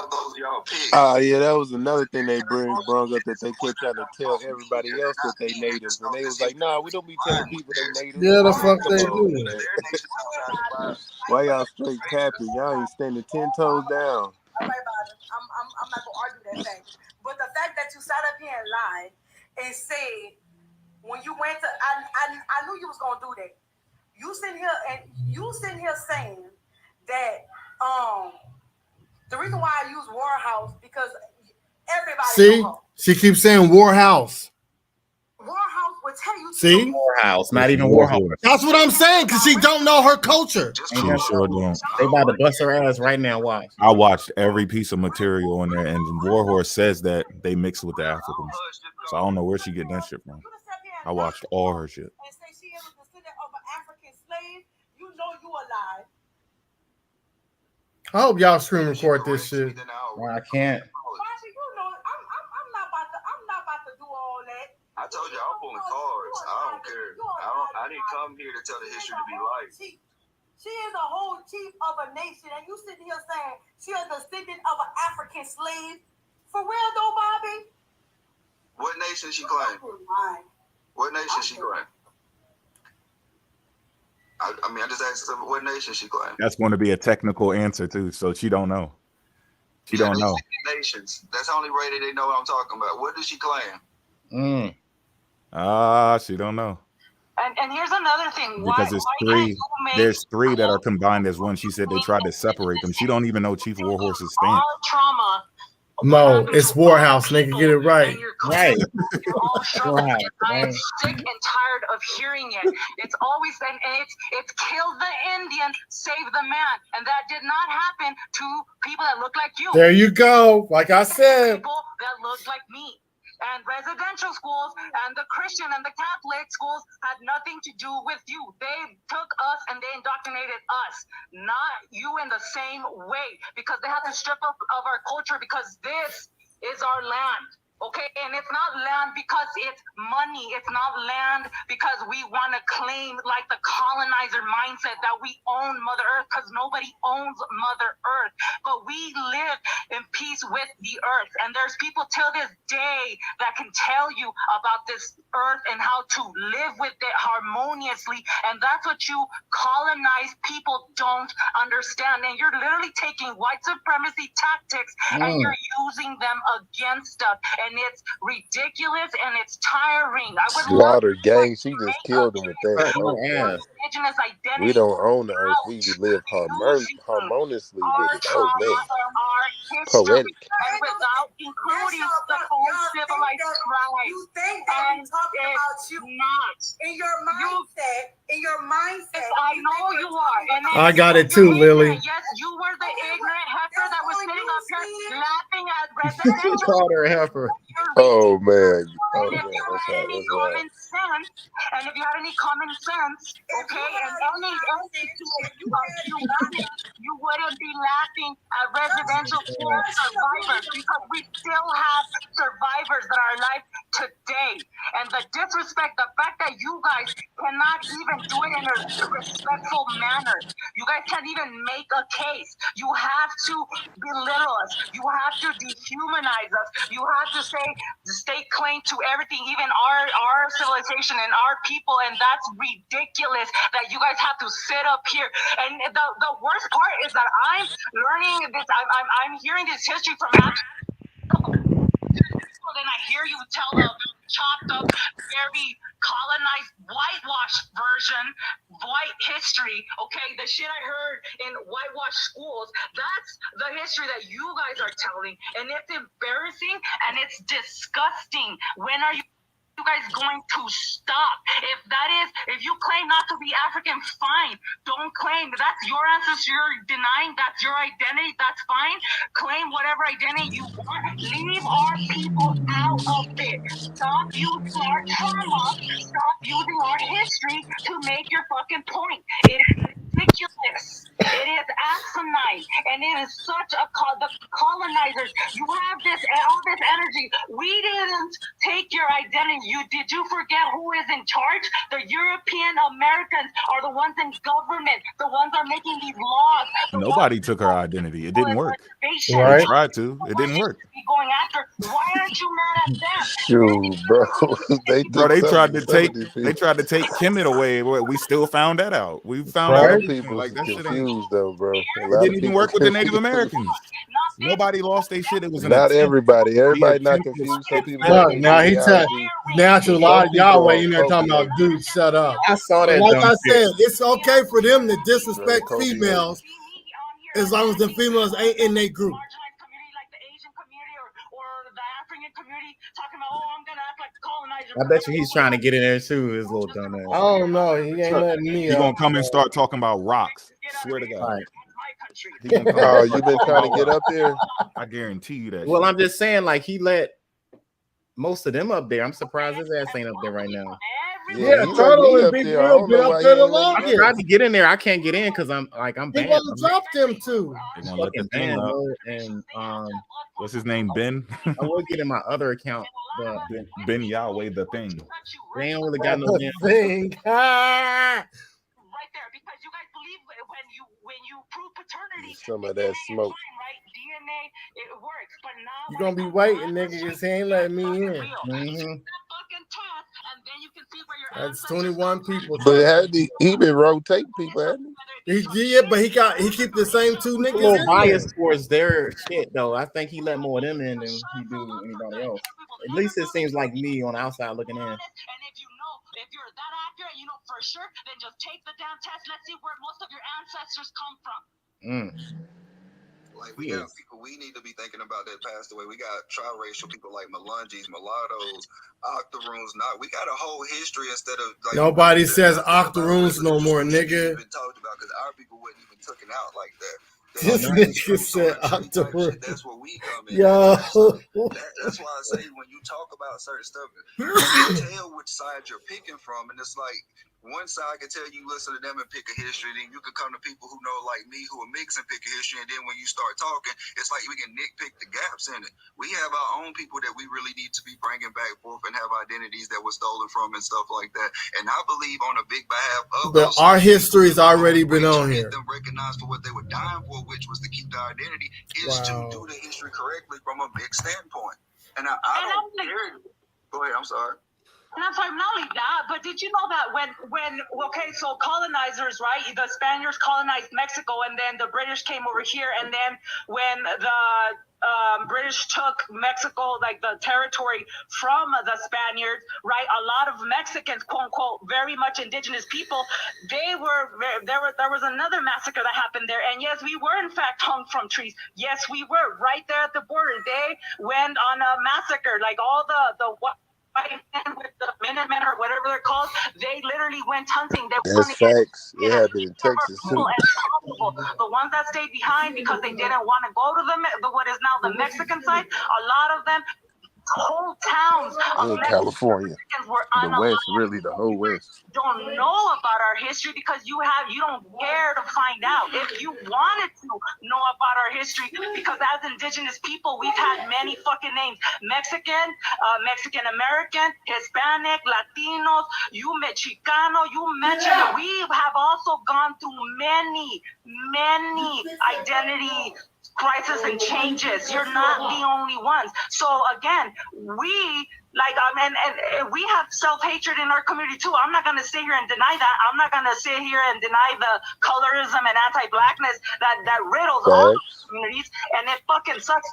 Those y'all pigs. Yeah, that was another thing they brought up, that they kept trying to tell everybody else that they natives, and they was like, "Nah, we don't be telling people they natives." Yeah, the fuck they do. Why y'all straight capping? Y'all ain't standing 10 toes down. I'm not gonna argue that fact. But the fact that you sat up here and lied and said when you went to, I knew you was gonna do that. You sitting here saying that the reason why I use Warhouse because everybody. See, she keeps saying Warhouse. Warhouse would tell you. See, Warhouse, not even Warhouse. That's what I'm saying, because she don't know her culture. She sure don't. They about to bust her ass right now. Watch. I watched every piece of material on there, and Warhorse says that they mix with the Africans. So I don't know where she getting that shit from. I watched all her shit. And say she is a descendant of an African slave. You know you a lie. I hope y'all screen record this shit. Well, I can't. Bobby, you know I'm not about to do all that. I told you I'm pulling cards. I don't care. I didn't come here to tell the history to be light. She is a whole chief of a nation, and you sitting here saying she is a descendant of an African slave. For real though, Bobby? What nation she claim? What nation she claim? I mean, I just asked her what nation she claim. That's going to be a technical answer too, so she don't know. She don't know. Nations. That's the only way that they know what I'm talking about. What does she claim? She don't know. And here's another thing. Because there's three that are combined as one. She said they tried to separate them. She don't even know Chief Warhorse's stance. Our trauma Mo, it's Warhouse, nigga. Get it right. Right. You're all shocked. Warhouse, I am right. sick and tired of hearing it. It's always been, and it's kill the Indian, save the man, and that did not happen to people that look like you. There you go. Like I said. People that look like me. And residential schools and the Christian and the Catholic schools had nothing to do with you. They took us and they indoctrinated us, not you in the same way, because they had to strip us of our culture because this is our land. Okay, and it's not land because it's money. It's not land because we want to claim like the colonizer mindset that we own Mother Earth, because nobody owns Mother Earth. But we live in peace with the earth. And there's people till this day that can tell you about this earth and how to live with it harmoniously. And that's what you colonized people don't understand. And you're literally taking white supremacy tactics and you're using them against us. And it's ridiculous and it's tiring. I would love Slaughter gang, she just killed him with that. Oh, Yeah. indigenous identity. we don't own the earth. We live harmoniously with it. Oh man, Our history, poetic. and without including the whole civilized tribes. You think that And I'm talking it's about you not. in your mindset. In your mindset. Yes, I know you are. And I got it too, Lily. yes, you were the ignorant heifer that was sitting up here laughing at residential. Called her a heifer. Oh man. Oh And if man, you that's had right. any That's right. common sense, okay, and any attitude of humanity, you wouldn't be laughing at residential school survivors, because we still have survivors that are alive today. And the disrespect, the fact that you guys cannot even do it in a respectful manner. You guys can't even make a case. You have to belittle us. You have to dehumanize us. You have to stake claim to everything, even our civilization and our people, and that's ridiculous that you guys have to sit up here. And the worst part is that I'm learning this. I'm hearing this history from then I hear you tell a chopped up, very colonized, whitewashed version, white history. Okay, the shit I heard in whitewashed schools, that's the history that you guys are telling, and it's embarrassing and it's disgusting. When are you guys going to stop? If you claim not to be African, fine. Don't claim. That's your ancestry. You're denying that's your identity. That's fine. Claim whatever identity you want. Leave our people out of it. Stop using our trauma. Stop using our history to make your fucking point. It is ridiculous. It is asinine, and it is such a the colonizers. You have all this energy. We didn't take your identity. Did you forget who is in charge? The European Americans are the ones in government. The ones that are making these laws. Nobody took her identity. It didn't work. Right. They tried to. It didn't work. Going after. Why aren't you mad at them? Shoot, bro. They tried to take Kemet away. We still found that out. We found Right. out People like that shit ain't. confused though, bro. A It lot of didn't even people work with the Native confused. Americans. Nobody lost their shit. It was an Not attempt. everybody. Everybody not attempt was confused. Some people Look, have now he said ideology. natural Some people Yahweh are in there talking about, focused. dude, shut up. I saw that. Like dumb I shit. said, it's okay for them to disrespect Brother Kobe females as long as the females ain't in their group. Marginalized community like the Asian community or the African community talking about, I'm gonna act like the colonizer. I bet you he's trying to get in there too, his little dumb I ass. don't know. He ain't letting me He up. gonna come and start talking about rocks. Swear to God. Right. He gonna come Oh, and you start been talking trying to about get up there? rocks. I guarantee you that. Well, shit. I'm just saying, like, he let most of them up there. I'm surprised his ass ain't up there right now. Yeah, he let Turtle me and up Big there. I Real don't been know up why he there the ain't let me I longest. tried to get in there. I can't get in because I'm He banned. gonna I'm drop them too. They gonna let the fucking thing banned, up. bro. And What's his name? Ben? I will get in my other account, but Ben Yahweh the thing. they ain't really got no damn. Thing. Right there, because you guys believe when you prove paternity, Some of that smoke. right? DNA, it works, but now You gonna be waiting, nigga, because he ain't letting me in. Mhm. That's 21 people. But had he been rotating people, hadn't He did, but he keep the same two He's a niggas little in there. biased towards their shit, though. I think he let more of them in than he do anybody else. At least it seems like me on the outside looking in. And if you're that accurate, you know for sure, then just take the damn test. Let's see where most of your ancestors come from. Like we got people we need to be thinking about that passed away. We got triracial people like Melungees, mulattoes, octoroons. We got a whole history instead of like nobody says octoroons no more, nigga. Been talked about because our people wasn't even taken out like that. This nigga said octoroon. That's where we come in. Yo. That's why I say when you talk about certain stuff, you can tell which side you're picking from, and it's like one side can tell you listen to them and pick a history, then you can come to people who know like me who are mixed and pick a history, and then when you start talking, it's like we can nitpick the gaps in it. We have our own people that we really need to be bringing back forth and have identities that were stolen from and stuff like that. And I believe on a big behalf of our history's already been on here. Them recognized for what they were dying for, which was to keep their identity, is to do the history correctly from a mixed standpoint. And I don't care. Go ahead, I'm sorry. And I'm sorry, not only that, but did you know that so colonizers, right? The Spaniards colonized Mexico, and then the British came over here, and then when the British took Mexico, like the territory from the Spaniards, right? A lot of Mexicans, quote unquote, very much indigenous people, there was another massacre that happened there. And yes, we were in fact hung from trees. Yes, we were right there at the border. They went on a massacre, like all the white men with the Minutemen or whatever they're called, they literally went hunting. That's facts. It happened in Texas too. The ones that stayed behind because they didn't want to go to what is now the Mexican side, a lot of them, whole towns in California, the West, really the whole West, don't know about our history because you don't care to find out. If you wanted to know about our history, because as indigenous people, we've had many fucking names: Mexican, Mexican American, Hispanic, Latinos, Chicano, you mentioned. We have also gone through many identity crisis and changes. You're not the only ones. So again, we and we have self-hatred in our community too. I'm not going to sit here and deny that. I'm not going to sit here and deny the colorism and anti-blackness that riddles all communities, and it fucking sucks.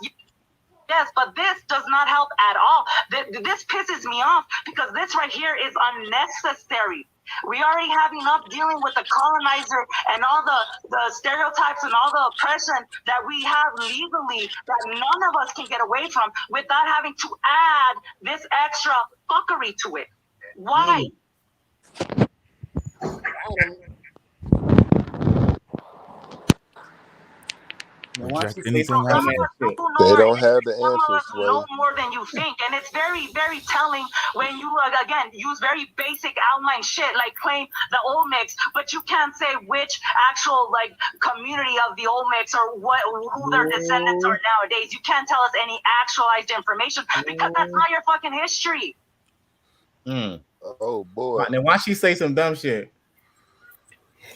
Yes, but this does not help at all. This pisses me off because this right here is unnecessary. We already have enough dealing with the colonizer and all the stereotypes and all the oppression that we have legally that none of us can get away from without having to add this extra fuckery to it. Why? They don't have the answers. No more than you think, and it's very, very telling when you again use very basic outline shit like claim the Olmecs, but you can't say which actual like community of the Olmecs or who their descendants are nowadays. You can't tell us any actualized information because that's not your fucking history. Oh boy! Now why she say some dumb shit?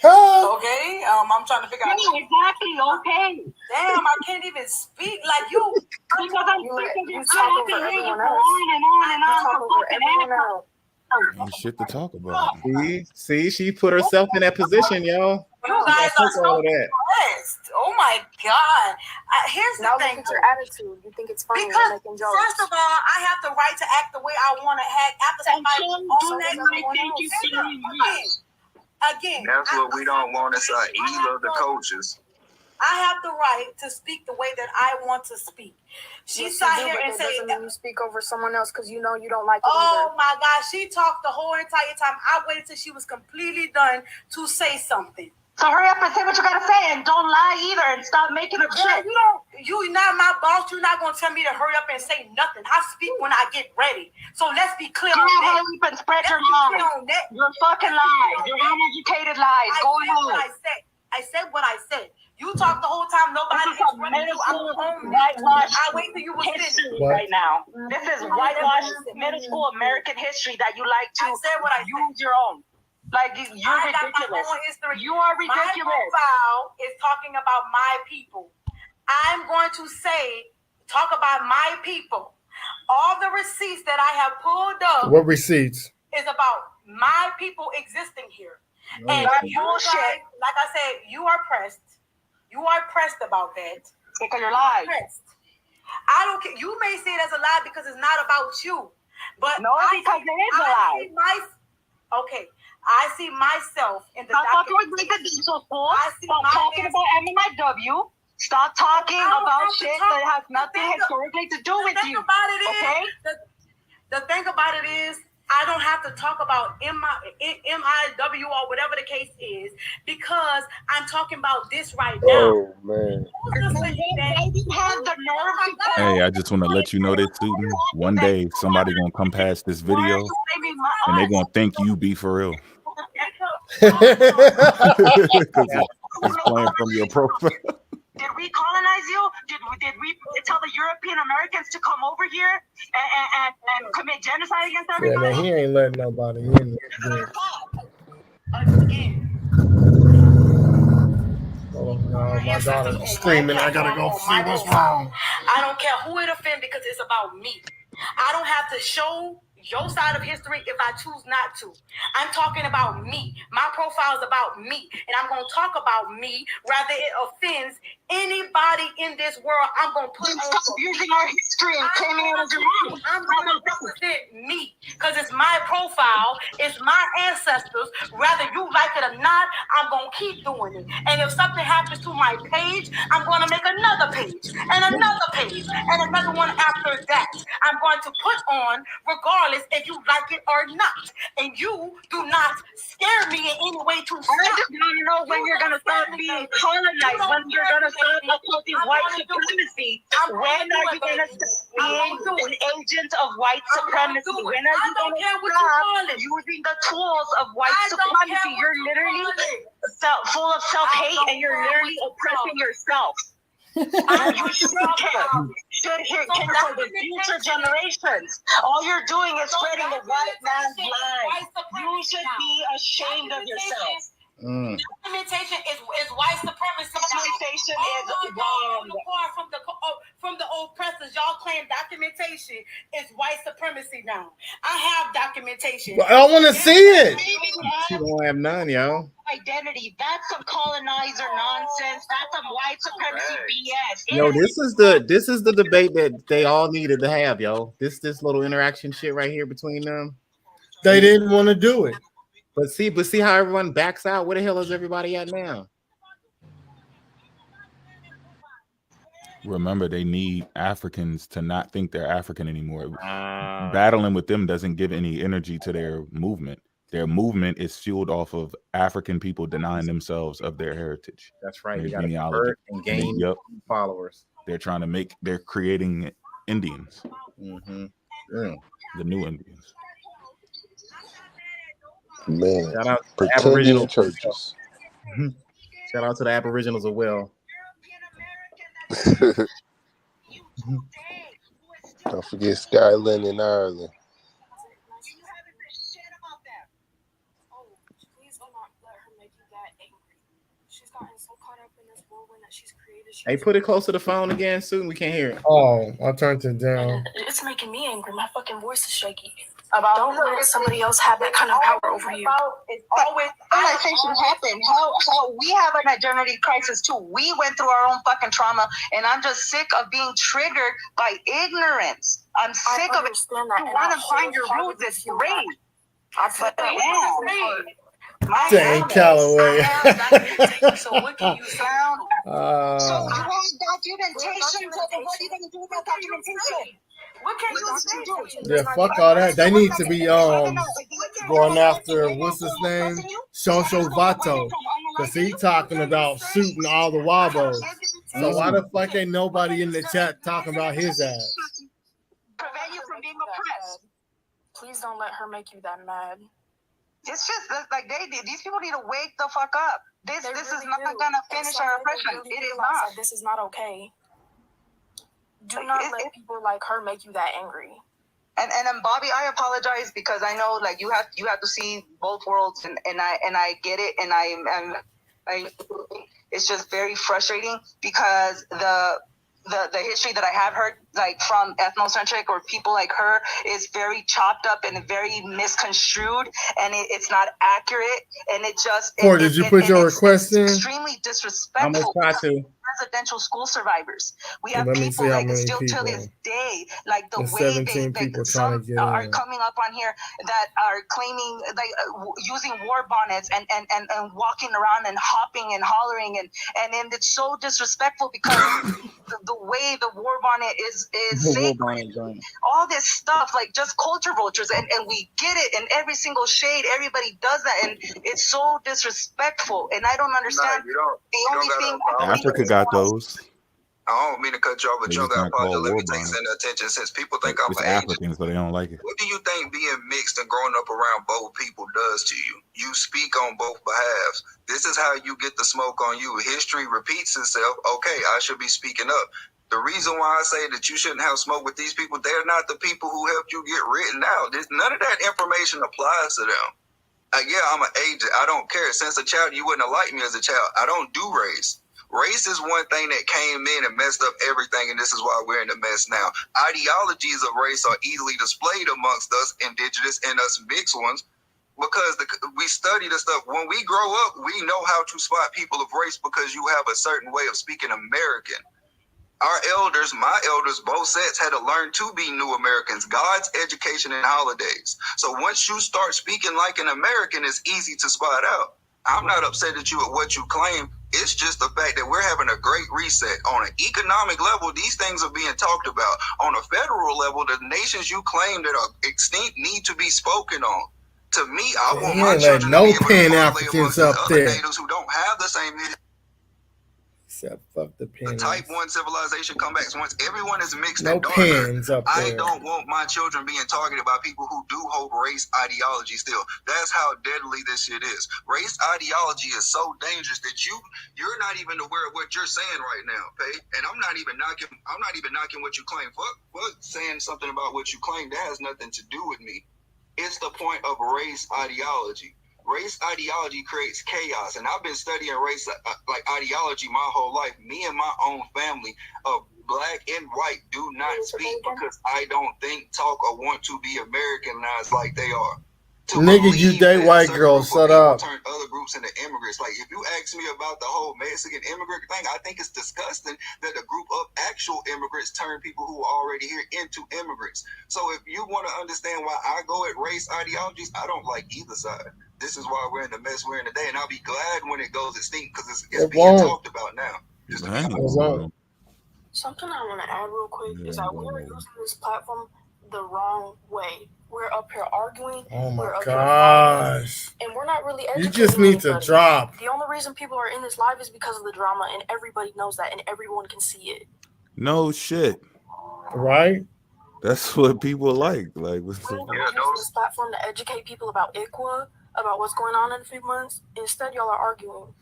Okay, I'm trying to figure out. Exactly. Okay. Damn, I can't even speak like you. Because I'm speaking. I have to hear you go on and on. Ain't shit to talk about. See, she put herself in that position, y'all. You guys are so blessed. Oh my God. Here's the thing. Look at your attitude. You think it's funny because making jokes. First of all, I have the right to act the way I want to act after somebody on that. Again, that's what we don't want inside either of the coaches. I have the right to speak the way that I want to speak. She sat here and said, doesn't mean you speak over someone else because you know you don't like it. Oh my God, she talked the whole entire time. I waited till she was completely done to say something. So hurry up and say what you gotta say, and don't lie either, and stop making up shit. You're not my boss. You're not gonna tell me to hurry up and say nothing. I speak when I get ready. So let's be clear on that. Hurry up and spread your lies. Your fucking lies. Your uneducated lies. Go ahead. I said what I said. You talk the whole time. Nobody is running you. I wait till you was history right now. This is whitewashed middle school American history that you like to use your own. Like you're ridiculous. You are ridiculous. My profile is talking about my people. I'm going to talk about my people. All the receipts that I have pulled up. What receipts? Is about my people existing here. And you guys, like I said, you are pressed. You are pressed about that. Because you're lying. I don't care. You may say it as a lie because it's not about you. But no, because it is a lie. Okay. I see myself in the document. I see talking about MMIW. Stop talking I don't about have to shit talk. that has nothing The thing- historically to do with The thing you. about it is, Okay? the thing about it is, I don't have to talk about MIW or whatever the case is because I'm talking about this right now. Oh man. Hey, I just want to let you know this, Susan. One day somebody gonna come past this video and they gonna think you be for real. Because it's playing from your profile. Did we colonize you? Did we tell the European Americans to come over here and commit genocide against Yeah, everybody? man, he ain't letting nobody in. Oh, no, my daughter's screaming. I gotta go see what's wrong. I don't care who it offends because it's about me. I don't have to show your side of history if I choose not to. I'm talking about me. My profile is about me. And I'm going to talk about me, rather it offends anybody in this world. I'm going to put on. Stop using our history and claiming it as your own. I'm going to represent me because it's my profile. It's my ancestors. Whether you like it or not, I'm going to keep doing it. And if something happens to my page, I'm going to make another page and another page and another one after that. I'm going to put on regardless if you like it or not. And you do not scare me in any way to stop. I just want to know when you're going to start being colonized, when you're going to start upholding white supremacy. When are you going to stop being an agent of white supremacy? When are you going to stop using the tools of white supremacy? You're literally full of self-hate and you're literally oppressing yourself. You should care for the future generations. All you're doing is spreading the white man's lies. You should be ashamed of yourself. Documentation is white supremacy. Documentation is wrong. From the oppressors, y'all claim documentation is white supremacy now. I have documentation. Well, I want to see it. You don't have none, yo. Identity. That's some colonizer nonsense. That's some white supremacy BS. Yo, this is the debate that they all needed to have, yo. This little interaction shit right here between them. They didn't want to do it. But see how everyone backs out. Where the hell is everybody at now? Remember, they need Africans to not think they're African anymore. Battling with them doesn't give any energy to their movement. Their movement is fueled off of African people denying themselves of their heritage. That's right. Their They gotta genealogy. convert and gain followers. They're creating Indians. Mm-hmm. Yeah. The new Indians. Man, Shout out to the pretending Aboriginal churches. Shout out to the Aboriginals as well. Don't forget Skyland in Ireland. Hey, put it close to the phone again, soon. We can't hear it. Oh, I turned it down. It's making me angry. My fucking voice is shaky. Don't let somebody else have that kind of power over you. It's always colonization happened. How we have an identity crisis too. We went through our own fucking trauma, and I'm just sick of being triggered by ignorance. I'm sick of it. You want to find your roots? It's great. Dang, Callaway. So what can you sound? So you have documentation. What are you going to do about documentation? What can you do? Yeah, fuck all that. They need to be going after what's his name, Shosho Vato, because he talking about shooting all the Wabos. So why the fuck ain't nobody in the chat talking about his ass? Prevent you from being oppressed. Please don't let her make you that mad. It's just like these people need to wake the fuck up. This is not gonna finish our oppression. It is not. This is not okay. Do not let people like her make you that angry. And Bobby, I apologize because I know like you have to see both worlds, and I get it, and I it's just very frustrating because the history that I have heard, like from ethnocentric or people like her, is very chopped up and very misconstrued, and it's not accurate, and it just. Or did you put your request in? Extremely disrespectful. I'm gonna try to. residential school survivors. We have Let me people see how like many still to people. this day, like the There's way 17 they people some trying to get are in. coming up on here that are claiming like using war bonnets and walking around and hopping and hollering and it's so disrespectful because the way the war bonnet is sacred. All this stuff, like just culture vultures, and we get it in every single shade. Everybody does that, and it's so disrespectful. And I don't understand. The only thing Africa got those. I don't mean to cut you off, but They you just got not called let war me take bonnet. some attention since people think It's I'm Asian. African, so they don't like it. What do you think being mixed and growing up around both people does to you? You speak on both behalves. This is how you get the smoke on you. History repeats itself. Okay, I should be speaking up. The reason why I say that you shouldn't have smoke with these people, they're not the people who helped you get written out. None of that information applies to them. Yeah, I'm an agent. I don't care. Since a child, you wouldn't have liked me as a child. I don't do race. Race is one thing that came in and messed up everything, and this is why we're in the mess now. Ideologies of race are easily displayed amongst us indigenous and us mixed ones because we study the stuff. When we grow up, we know how to spot people of race because you have a certain way of speaking American. Our elders, my elders, both sets had to learn to be new Americans, God's education and holidays. So once you start speaking like an American, it's easy to spot out. I'm not upset at you at what you claim. It's just the fact that we're having a great reset. On an economic level, these things are being talked about. On a federal level, the nations you claim that are extinct need to be spoken on. To me, I want my children no to be able to Pan-Africans up other there. natives who don't have the same Except fuck the Pans. type 1 civilization comebacks. Once everyone is mixed No and darker, Pans up I there. don't want my children being targeted by people who do hold race ideology still. That's how deadly this shit is. Race ideology is so dangerous that you're not even aware of what you're saying right now, Pay. And I'm not even knocking what you claim. Fuck saying something about what you claim. That has nothing to do with me. It's the point of race ideology. Race ideology creates chaos, and I've been studying race ideology my whole life. Me and my own family of black and white do not speak because I don't think, talk, or want to be Americanized like they are. Nigga, you date white girls. Shut up. Turn other groups into immigrants. Like if you ask me about the whole Mexican immigrant thing, I think it's disgusting that a group of actual immigrants turn people who are already here into immigrants. So if you want to understand why I go at race ideologies, I don't like either side. This is why we're in the mess we're in today, and I'll be glad when it goes extinct because it's being talked about now. Something I want to add real quick is that we're using this platform the wrong way. We're up here arguing. Oh my we're up gosh. here and we're not really educating You just need to anybody. drop. The only reason people are in this live is because of the drama, and everybody knows that, and everyone can see it. No shit. Right? That's what people like. Like, what's We're using this platform to educate people about ICWA, about what's going on in a few months. Instead, y'all are arguing.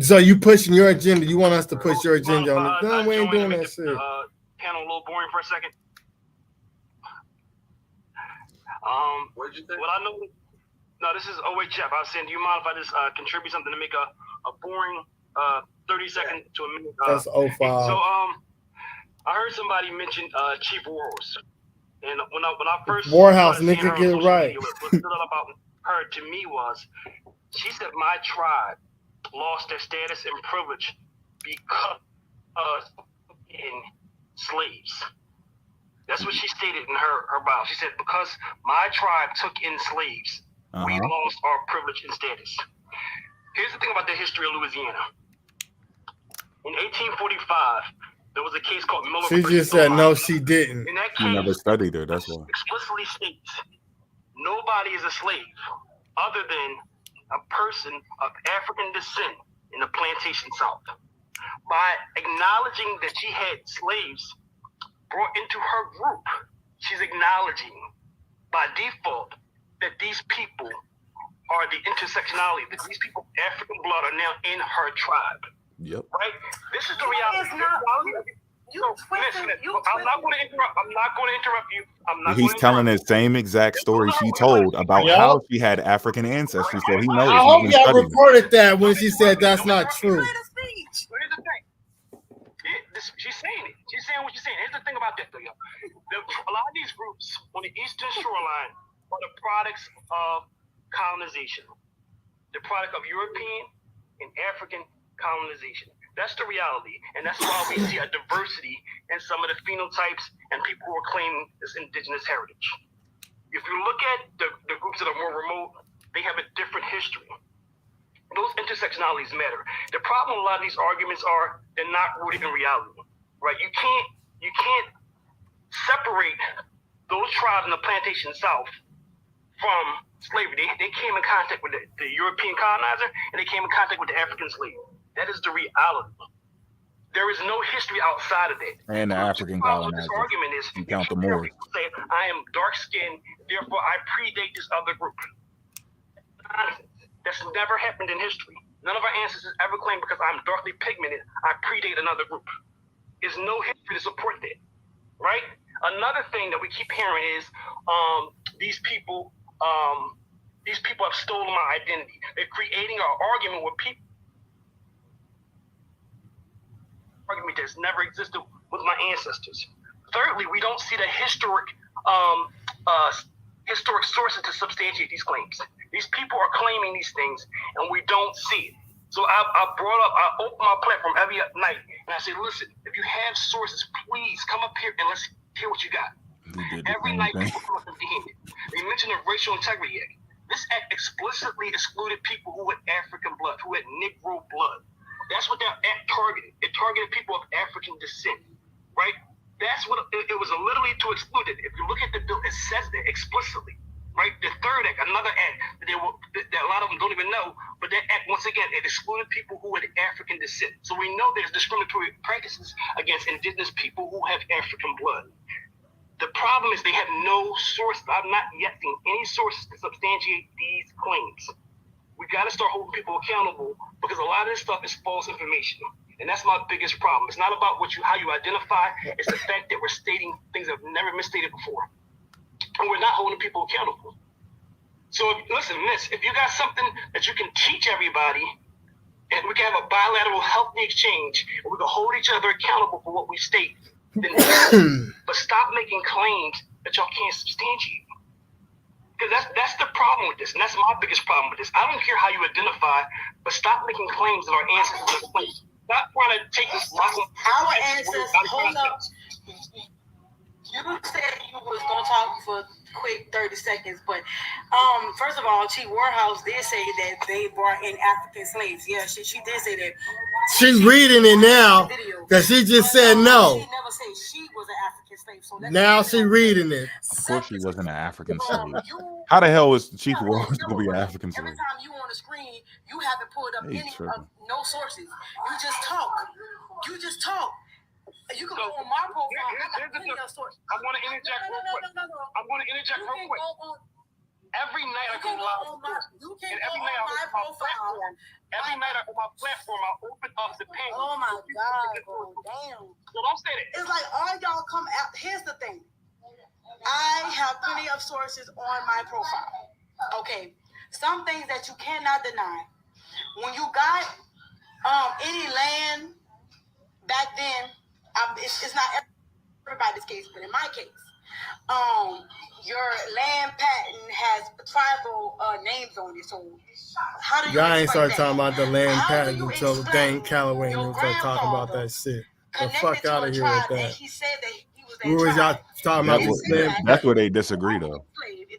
So you pushing your agenda. You want us to push your agenda on this. No, we ain't doing that shit. Panel a little boring for a second. What'd you say? Well, I know. No, this is OHF. I was saying, do you mind if I just contribute something to make a boring 30-second to a minute? That's 05. So I heard somebody mention Chief Warhorse, and when I first Warhouse, started seeing her nigga, on get it social right. media, what stood out about her to me was she said my tribe lost their status and privilege because in slaves. That's what she stated in her bio. She said, because my tribe took in slaves, we lost our privilege and status. Here's the thing about the history of Louisiana. In 1845, there was a case called Miller. She just said no, she didn't. In that You case, never studied her, that's why. explicitly states nobody is a slave other than a person of African descent in the plantation South. By acknowledging that she had slaves brought into her group, she's acknowledging by default that these people are the intersectionality, that these people, African blood, are now in her tribe. Yep. Right? This is the reality. Listen, I'm not going to interrupt you. He's telling the same exact story she told about how she had African ancestry, so he knows. I hope y'all recorded that when she said that's not true. Here's the thing. She's saying it. She's saying what she's saying. Here's the thing about that, though, y'all. A lot of these groups on the eastern shoreline are the products of colonization. The product of European and African colonization. That's the reality, and that's why we see a diversity in some of the phenotypes and people who are claiming this indigenous heritage. If you look at the groups that are more remote, they have a different history. Those intersectionalities matter. The problem with a lot of these arguments are they're not rooted in reality, right? You can't separate those tribes in the plantation South from slavery. They came in contact with the European colonizer, and they came in contact with the African slave. That is the reality. There is no history outside of that. And the African colonizer. This argument is, you count the Moors. People say, I am dark-skinned, therefore I predate this other group. That's never happened in history. None of our ancestors ever claimed because I'm darkly pigmented, I predate another group. There's no history to support that, right? Another thing that we keep hearing is these people have stolen my identity. They're creating an argument with people. Argument that's never existed with my ancestors. Thirdly, we don't see the historic sources to substantiate these claims. These people are claiming these things, and we don't see it. So I open my platform every night, and I say, listen, if you have sources, please come up here and let's hear what you got. Every night, people come up empty-handed. They mentioned the Racial Integrity Act. This act explicitly excluded people who had African blood, who had Negro blood. That's what that act targeted. It targeted people of African descent, right? That's what it was literally to exclude it. If you look at the bill, it says that explicitly, right? The third act, another act that a lot of them don't even know, but that act, once again, it excluded people who had African descent. So we know there's discriminatory practices against indigenous people who have African blood. The problem is they have no source. I've not yet seen any sources to substantiate these claims. We got to start holding people accountable because a lot of this stuff is false information. And that's my biggest problem. It's not about how you identify. It's the fact that we're stating things that have never been stated before. And we're not holding people accountable. So listen, if you got something that you can teach everybody, and we can have a bilateral healthy exchange, and we can hold each other accountable for what we state, then but stop making claims that y'all can't substantiate. Because that's the problem with this, and that's my biggest problem with this. I don't care how you identify, but stop making claims that our ancestors have claimed. Stop trying to take this. Our ancestors, hold up. You said you was gonna talk for quick 30 seconds, but first of all, Chief Warhouse did say that they brought in African slaves. Yeah, she did say that. She's reading it now because she just said no. She never said she was an African slave. So now she's reading it. Of course, she wasn't an African slave. How the hell was Chief Warhouse going to be an African slave? Every time you on the screen, you haven't pulled up no sources. You just talk. You can go on my profile. I want to interject real quick. Every night I go live, and every night I open my platform. Every night I open my platform, I open up the page. Oh my God, bro, damn. So don't say that. It's like all y'all come out. Here's the thing. I have plenty of sources on my profile. Okay, some things that you cannot deny. When you got any land back then, it's not everybody's case, but in my case, your land patent has tribal names on it. So how do you? Y'all ain't start talking about the land patent until Dan Calloway and start talking about that shit. The fuck out of here with that. He said that he was Who was y'all talking about? That's where they disagree, though.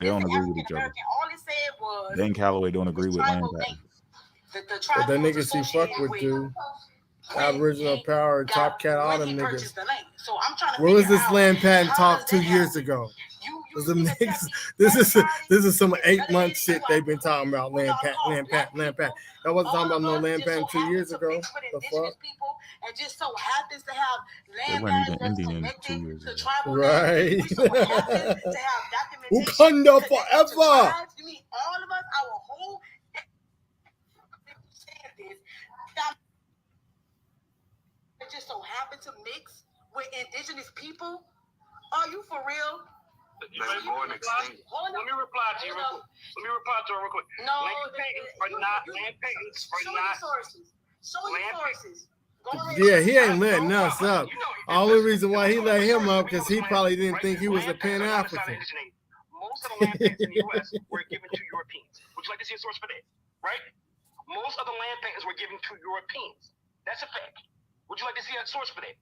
They don't agree with each other. All it said was Dan Calloway don't agree with land patent. But the niggas he fuck with, dude. Aboriginal Power, Top Cat, all them niggas. So I'm trying to what was this land patent talk 2 years ago? This is some 8-month shit they've been talking about land patent. That wasn't talking about no land patent 2 years ago. The fuck? And just so happens to have They weren't even Indian 2 years ago. Right. Wakanda forever. You mean all of us, our whole it just so happened to mix with indigenous people? Are you for real? Let me reply to you real quick. No, land patents are not sources. Show your sources. Yeah, he ain't letting us up. Only reason why he let him up because he probably didn't think he was a Pan-African. Most of the land patents in the U.S. were given to Europeans. Would you like to see a source for that? Right? Most of the land patents were given to Europeans. That's a fact. Would you like to see a source for that?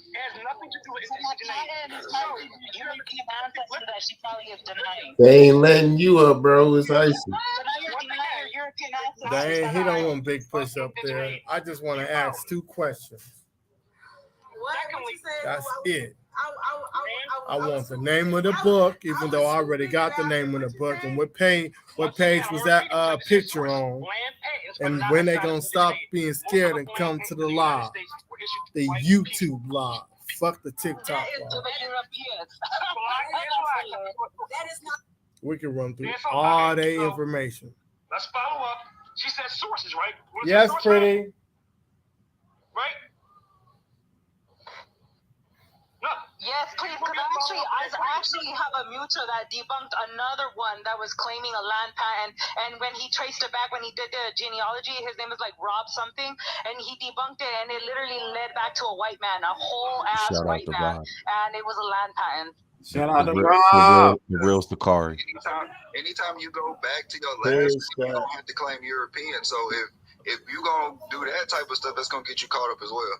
It has nothing to do with indigeneity. European ancestor that she probably is denying. They ain't letting you up, bro. It's icy. So now you're denying European ancestors. He don't want big push up there. I just want to ask 2 questions. That's it. I want the name of the book, even though I already got the name of the book, and what page was that picture on, and when they gonna stop being scared and come to the live, the YouTube live. Fuck the TikTok live. We can run through all the information. Let's follow up. She said sources, right? Yes, pretty. Right? No. Yes, please, because I actually have a mutual that debunked another one that was claiming a land patent, and when he traced it back, when he did the genealogy, his name is like Rob something, and he debunked it, and it literally led back to a white man, a whole ass Shout out white to man, Rob. and it was a land patent. Shout out to The Rob. real Sakari. Anytime you go back to your last, you don't have to claim European. So if you gonna do that type of stuff, that's gonna get you caught up as well.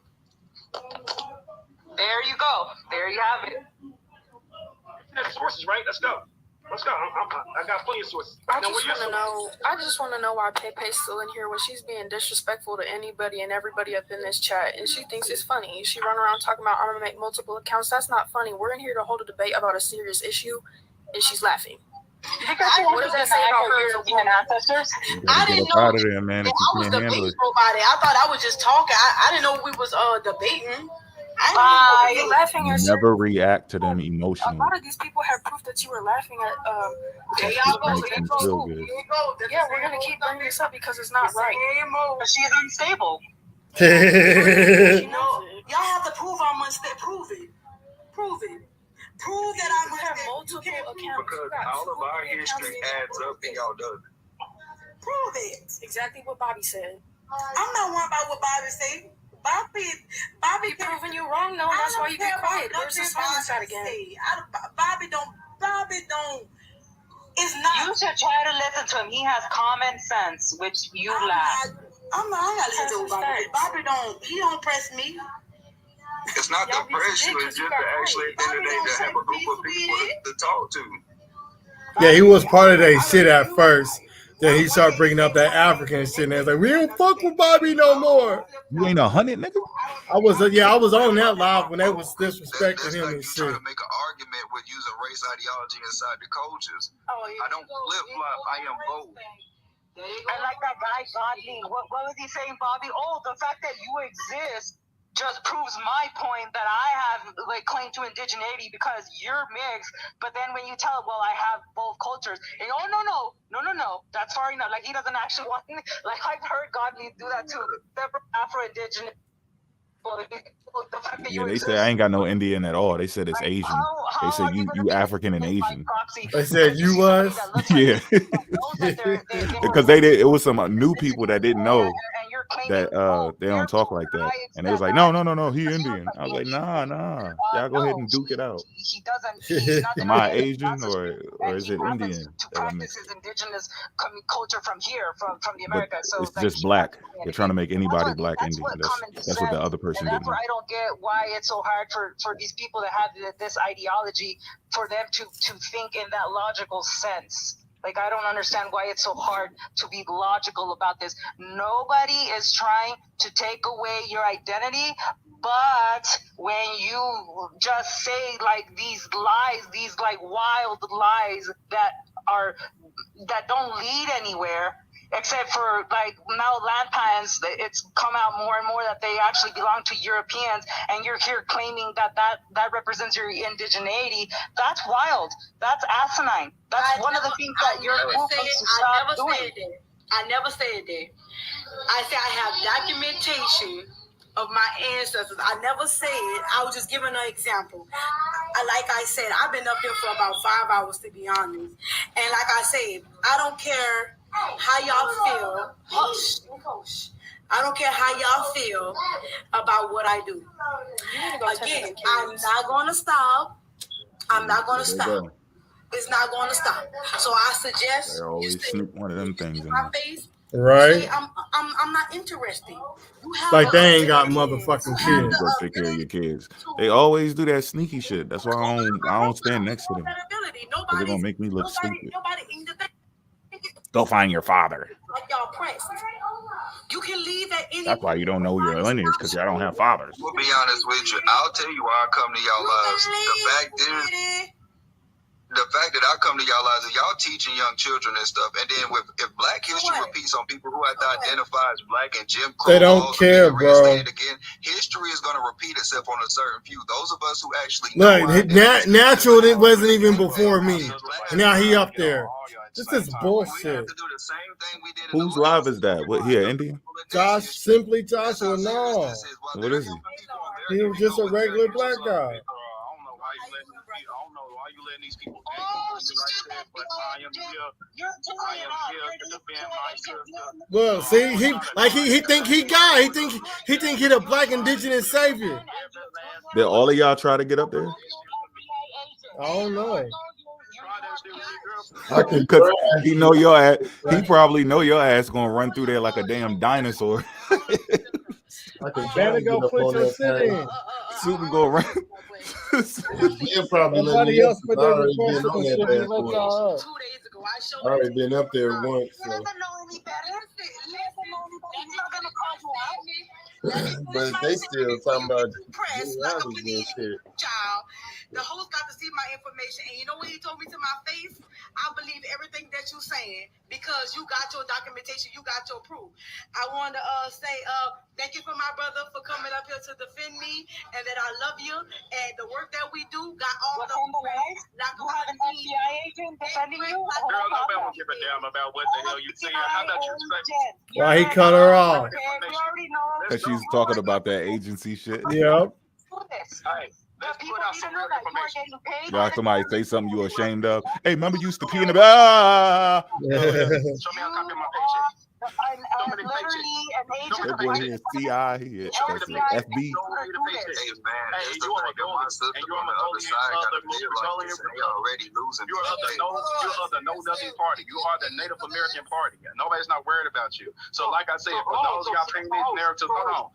There you go. There you have it. Sources, right? Let's go. Let's go. I got plenty of sources. I just want to know why Pepe's still in here when she's being disrespectful to anybody and everybody up in this chat, and she thinks it's funny. She run around talking about I'm gonna make multiple accounts. That's not funny. We're in here to hold a debate about a serious issue, and she's laughing. What does that say about her European ancestors? I didn't know. Out of there, man. If you can't handle it. I thought I was just talking. I didn't know we was debating. You're laughing at Never react to them a emotionally. lot of these people have proof that you were laughing at. That shit makes me feel good. Yeah, we're gonna keep bringing this up because it's not right. She's unstable. Y'all have to prove I'm unstable. Prove it. Prove it. Prove that I'm unstable. Multiple accounts. Because all of our history adds up and y'all doesn't. Prove it. Exactly what Bobby said. I'm not worried about what Bobby said. Bobby proving you wrong, no. That's why you get quiet. Where's the silence at again? Bobby don't. It's not. You should try to listen to him. He has common sense, which you lack. I'm not listening to Bobby. Bobby don't. He don't press me. It's not the pressure. It's just to actually, at the end of the day, to have a group of people to talk to. Yeah, he was part of that shit at first. Then he started bringing up that African shit, and it's like, we don't fuck with Bobby no more. You ain't 100, nigga. I was on that live when they was disrespecting him and shit. Trying to make an argument with using race ideology inside the cultures. I don't flip flop. I am both. I like that guy, Godly. What was he saying, Bobby? Oh, the fact that you exist just proves my point that I have claim to indigeneity because you're mixed. But then when you tell, well, I have both cultures, and no, that's far enough. Like he doesn't actually want. Like I've heard Godly do that too. Separate Afro-Indigenous. Yeah, they say I ain't got no Indian at all. They said it's Asian. They said you African and Asian. They said you was. Yeah, because it was some new people that didn't know that they don't talk like that, and they was like, no, he Indian. I was like, nah, y'all go ahead and duke it out. He doesn't. Am I Asian or is it Indian? To practice his indigenous culture from here, from the America. So it's just black. They're trying to make anybody black Indian. That's what the other person and didn't that's know. where I don't get why it's so hard for these people to have this ideology, for them to think in that logical sense. Like, I don't understand why it's so hard to be logical about this. Nobody is trying to take away your identity, but when you just say these lies, these wild lies that don't lead anywhere, except for now land patents, it's come out more and more that they actually belong to Europeans, and you're here claiming that represents your indigeneity. That's wild. That's asinine. That's one of the things that your group needs to stop doing. I never said that. I said I have documentation of my ancestors. I never said, I was just giving an example. Like I said, I've been up here for about 5 hours, to be honest. And like I said, I don't care how y'all feel. I don't care how y'all feel about what I do. Again, I'm not going to stop. It's not going to stop. So I suggest They always sneak one of them things in my there. face Right. Say, I'm not interested. You have Like the they ain't got ability. motherfucking You kids. go take care of your kids. They always do that sneaky shit. That's why I don't stand next to them. Because they're gonna make me look stupid. Go find your father. Like y'all pressed. You can leave at any. That's why you don't know your lineage, because y'all don't have fathers. We'll be honest with you. I'll tell you why I come to y'all lives. The fact that I come to y'all lives is y'all teaching young children and stuff. And then if Black history repeats on people who have to identify as Black and Jim Crow, They don't care, bro. Again, history is going to repeat itself on a certain few. Those of us who actually Look, natural it wasn't even before me. And now he up there. This is bullshit. Whose live is that? What? He an Indian? Josh, simply Joshua, no. What is he? He was just a regular Black guy. Well, see, he think he got. He think he the Black indigenous savior. Did all of y'all try to get up there? I don't know. Because he know your ass. He probably know your ass gonna run through there like a damn dinosaur. Better go put your shit in. Susan go run. Somebody else put their request in shit and let y'all up. I already been up there once. So. But they still talking about genealogy and shit. The host got to see my information, and you know what he told me to my face? I believe everything that you're saying because you got your documentation, you got your proof. I want to say thank you for my brother for coming up here to defend me, and that I love you, and the work that we do got all the not you have an FBI agent defending you. Girl, nobody will give a damn about what the hell you saying. How about you respect? Why he cut her off? Because she's talking about that agency shit. Yep. Hey, let's put out some real information. Y'all, somebody say something you ashamed of. Hey, remember you used to pee in the bag. Show me a copy of my paycheck. They're going here CI here. That's it. FB. Hey, you are on the other side. You're already losing. You're of the no nothing party. You are the Native American party. Nobody's not worried about you. So, like I said, for those of y'all painting these narratives, hold on.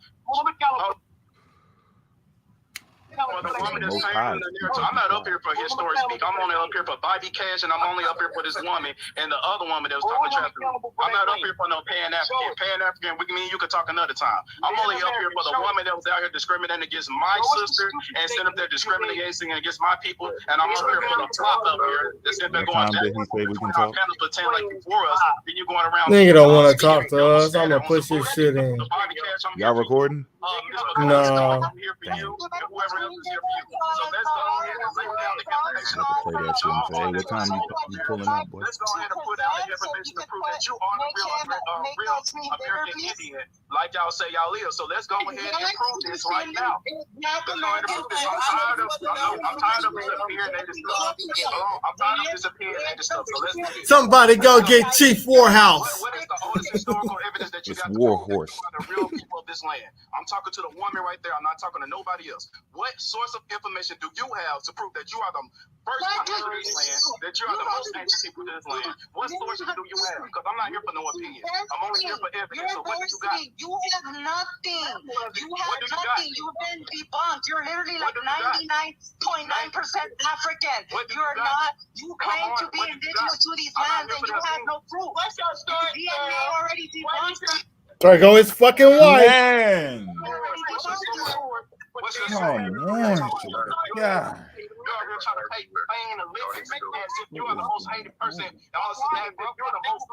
For the woman that's painting the narrative, I'm not up here for historic speak. I'm only up here for Bobby Cash, and I'm only up here for this woman and the other woman that was talking trash. I'm not up here for no Pan-African. Pan-African, we mean you could talk another time. I'm only up here for the woman that was out here discriminating against my sister and instead of they're discriminating against my people. And I'm up here for the flop up here that's in there going down. Pretend like before us, then you going around. Nigga don't want to talk to us. I'm gonna push this shit in. Y'all recording? No. Play that shit and say, hey, what time you pulling up, boy? Let's go ahead and put out the information to prove that you are the real American Indian, like y'all say y'all live. So let's go ahead and prove this right now. I'm tired of disappearing and stuff. I'm tired of disappearing and stuff. So let's do it. Somebody go get Chief Warhouse. What is the oldest historical evidence that you got to War Horse. the real people of this land? I'm talking to the woman right there. I'm not talking to nobody else. What source of information do you have to prove that you are the first people of this land, that you are the most ancient people of this land? What sources do you have? Because I'm not here for no opinion. I'm only here for evidence. So what do you got? You have nothing. You have nothing. You've been debunked. You're literally like 99.9% African. You're not. You claim to be indigenous to these lands and you have no proof. What's your story? DNA already debunked. There go his fucking wife. Man. Come on. Yeah. You're out here trying to pay fame and live as if you are the most hated person. You're the most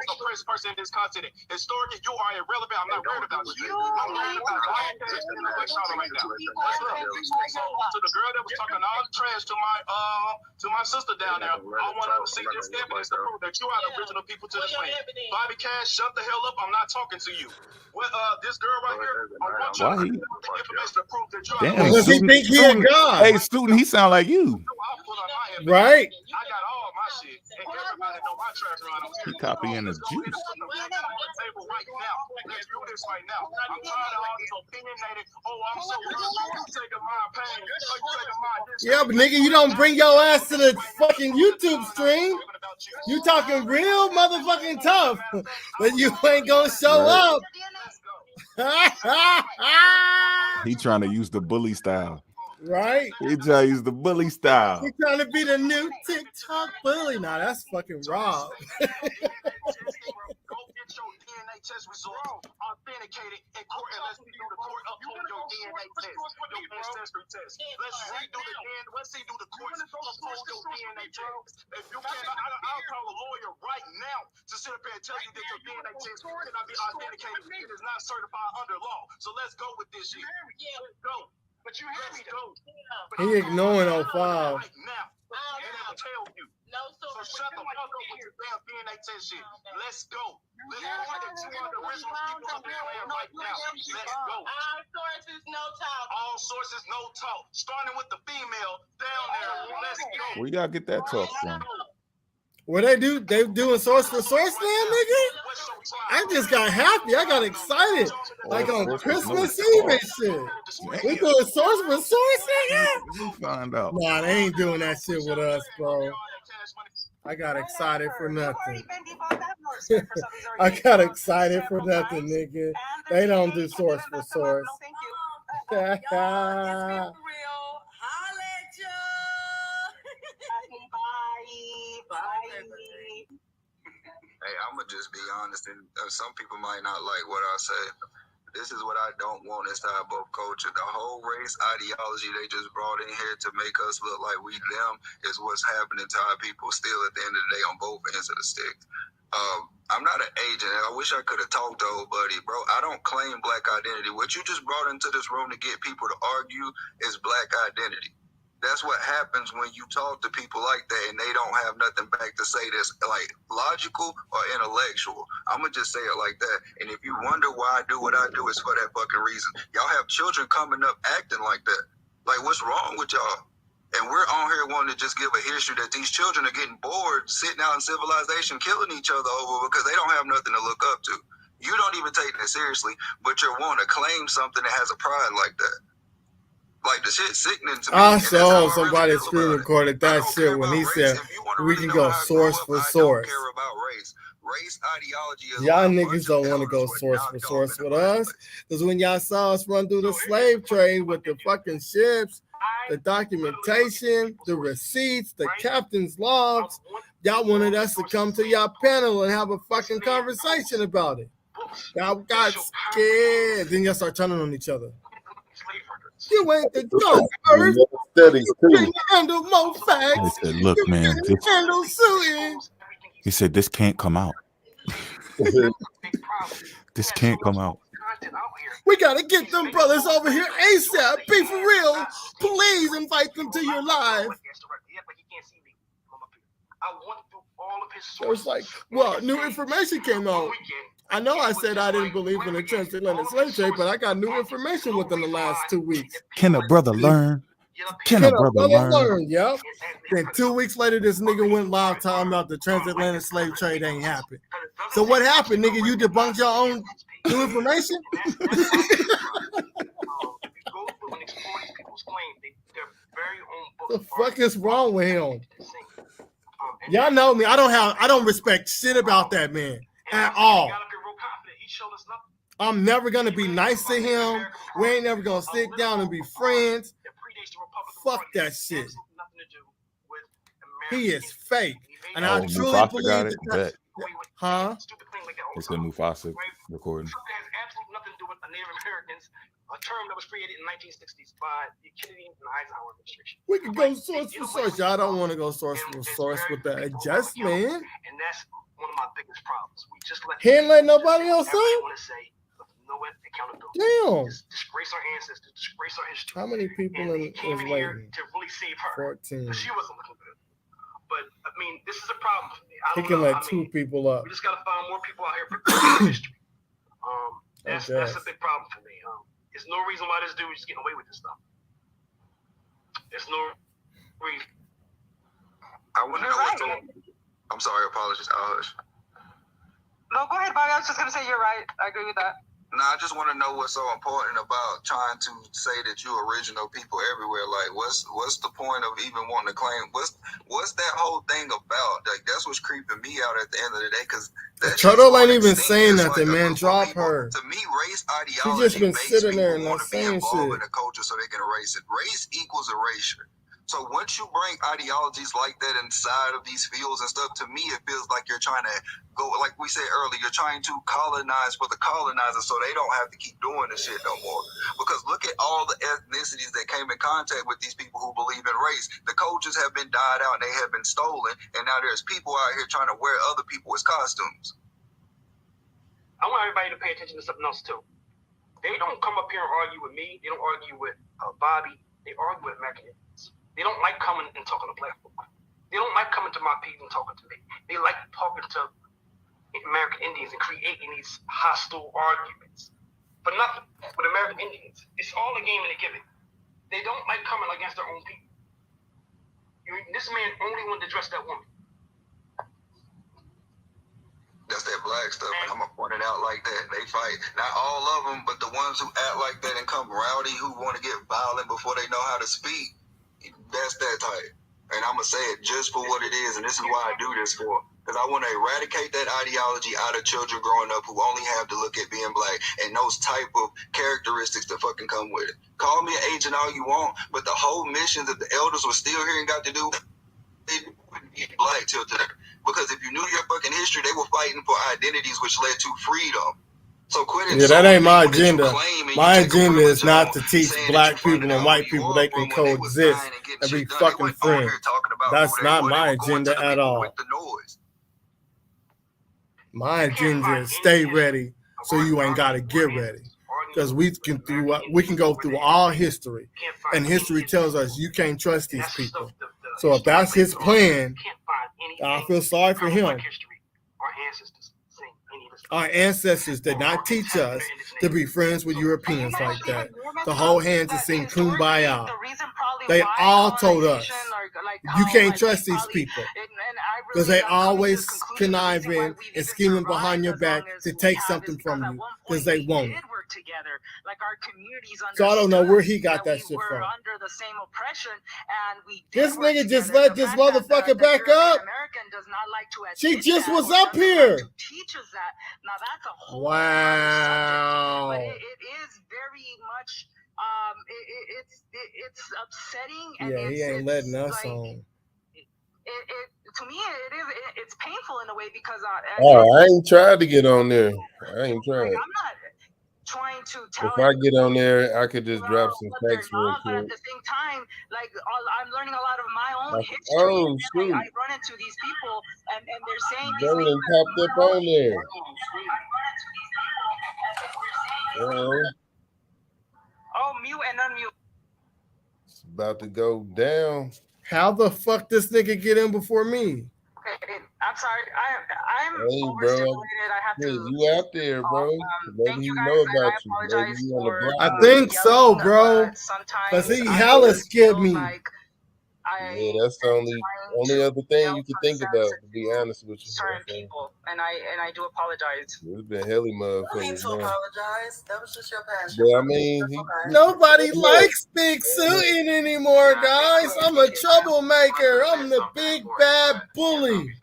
oppressed person in this continent. Historically, you are irrelevant. I'm not worried about you. I'm worried about right now. To the girl that was talking all the trash to my sister down there, I want her to see this evidence to prove that you are the original people to this land. Bobby Cash, shut the hell up. I'm not talking to you. This girl right here, I want you to information to prove that you are Does he think he a god? Hey, student, he sound like you. Right? I got all my shit. And everybody know my track record. He copying the juice. Let's do this right now. I'm tired of all this opinionated. Oh, I'm so good. You taking my pain. You taking my this. Yeah, but nigga, you don't bring your ass to the fucking YouTube stream. You talking real motherfucking tough, but you ain't gonna show up. He trying to use the bully style. Right? He trying to use the bully style. He trying to be the new TikTok bully. Nah, that's fucking Rob. Test results authenticated in court and let's redo the court uphold your DNA test, your ancestry test. Let's redo the DNA. Let's redo the courts uphold your DNA test. If you can't, I'll call a lawyer right now to sit up here and tell you that your DNA test cannot be authenticated. It is not certified under law. So let's go with this shit. Let's go. But you hear me though. He ignoring 05. Right now. And I'll tell you. So shut the fuck up with your damn DNA test shit. Let's go. Let's go with the 200 original people up in there right now. Let's go. All sources, no talk. All sources, no talk. Starting with the female down there. Let's go. Where y'all get that talk from? What they do? They doing source for source now, nigga? I just got happy. I got excited. Like on Christmas Eve and shit. We doing source for source, nigga? We find out. Nah, they ain't doing that shit with us, bro. I got excited for nothing. I got excited for nothing, nigga. They don't do source for source. Hey, I'm gonna just be honest, and some people might not like what I say. This is what I don't want inside both culture. The whole race ideology they just brought in here to make us look like we them is what's happening to our people still at the end of the day on both ends of the stick. I'm not an agent, and I wish I could have talked to old buddy, bro. I don't claim black identity. What you just brought into this room to get people to argue is black identity. That's what happens when you talk to people like that and they don't have nothing back to say that's like logical or intellectual. I'm going to just say it like that. And if you wonder why I do what I do, it's for that fucking reason. Y'all have children coming up acting like that. Like, what's wrong with y'all? And we're on here wanting to just give a history that these children are getting bored sitting out in civilization, killing each other over because they don't have nothing to look up to. You don't even take that seriously, but you're wanting to claim something that has a pride like that. Like, the shit sickening to me. I saw somebody screen recorded that shit when he said we can go source for source. Race ideology is y'all niggas don't want to go source for source with us. Because when y'all saw us run through the slave trade with the fucking ships, the documentation, the receipts, the captain's logs, y'all wanted us to come to y'all panel and have a fucking conversation about it. Y'all got scared. Then y'all start turning on each other. You ain't the go first. You can't handle more facts. He said, look, man. He said, this can't come out. This can't come out. We got to get them brothers over here ASAP. Be for real. Please invite them to your live. It was like, well, new information came out. I know I said I didn't believe in the transatlantic slave trade, but I got new information within the last 2 weeks. Can a brother learn? Can a brother learn? Yep. Then 2 weeks later, this nigga went live talking about the transatlantic slave trade ain't happened. So what happened, nigga? You debunked your own new information? The fuck is wrong with him? Y'all know me. I don't respect shit about that man at all. I'm never gonna be nice to him. We ain't never gonna sit down and be friends. Fuck that shit. He is fake, and I truly believe that. Huh? It's a Mufasa recording. A term that was created in the 1960s by the Kennedy and Eisenhower administration. We can go source for source. Y'all don't want to go source for source with the adjustment. And that's one of my biggest problems. We just let he ain't let nobody else say. No accountability. Damn. Disgrace our ancestors, disgrace our history. How many people is waiting? To really save her. 14. She wasn't looking good. But I mean, this is a problem for me. He can let 2 people up. We just gotta find more people out here for history. That's a big problem for me. There's no reason why this dude is getting away with this stuff. There's no reason. I want to know I'm sorry, apologies. I'll hush. No, go ahead, Bobby. I was just gonna say you're right. I agree with that. No, I just want to know what's so important about trying to say that you original people everywhere. Like, what's the point of even wanting to claim? What's that whole thing about? Like, that's what's creeping me out at the end of the day. Because Turtle ain't even saying nothing, man. Drop her. To me, race She ideology just been makes sitting there people and want not to be saying involved shit. in the culture so they can erase it. Race equals erasure. So once you bring ideologies like that inside of these fields and stuff, to me, it feels like you're trying to go, like we said earlier, you're trying to colonize for the colonizers so they don't have to keep doing this shit no more. Because look at all the ethnicities that came in contact with these people who believe in race. The cultures have been died out and they have been stolen, and now there's people out here trying to wear other people as costumes. I want everybody to pay attention to something else too. They don't come up here and argue with me. They don't argue with Bobby. They argue with American Indians. They don't like coming and talking to black folk. They don't like coming to my people and talking to me. They like talking to American Indians and creating these hostile arguments for nothing with American Indians. It's all a game and a gimmick. They don't like coming against their own people. This man only wanted to dress that woman. That's that black stuff, and I'm gonna point it out like that. They fight, not all of them, but the ones who act like that and come rowdy, who want to get violent before they know how to speak. That's that type. And I'm gonna say it just for what it is, and this is why I do this for. Because I want to eradicate that ideology out of children growing up who only have to look at being black and those type of characteristics that fucking come with it. Call me an agent all you want, but the whole mission that the elders were still here and got to do, they wouldn't be black till today. Because if you knew your fucking history, they were fighting for identities which led to freedom. So quit. Yeah, that ain't my agenda. My agenda is not to teach black people and white people they can coexist and be fucking friends. That's not my agenda at all. My agenda is stay ready so you ain't got to get ready. Because we can go through all history, and history tells us you can't trust these people. So if that's his plan, I feel sorry for him. Our ancestors did not teach us to be friends with Europeans like that, to hold hands and sing Kumbaya. They all told us, you can't trust these people because they always conniving and scheming behind your back to take something from you because they want it. Together, like our communities. So I don't know where he got that shit from. Under the same oppression, and we this nigga just let this motherfucker back up. American does not like to she just was up here. Teaches that. Now that's a whole wow. But it is very much. It's upsetting. And yeah, he ain't letting us on. To me, it's painful in a way because I ain't tried to get on there. I ain't tried. I'm not trying to tell. If I get on there, I could just drop some facts real quick. But at the same time, like I'm learning a lot of my own history. Oh, shoot. I run into these people, and they're saying these things. They popped up on there. Oh, mute and unmute. It's about to go down. How the fuck this nigga get in before me? Okay, I'm sorry. I'm overstimulated. I have to. You out there, bro? Maybe you know about you. Maybe you on the block. I think so, bro. Cause he hella scared me. Yeah, that's the only other thing you can think about. To be honest with you, certain people, and I do apologize. It's been helly motherfuckers. You need to apologize. That was just your passion. Yeah, I mean, nobody likes Big Suitin anymore, guys. I'm a troublemaker. I'm the big bad bully.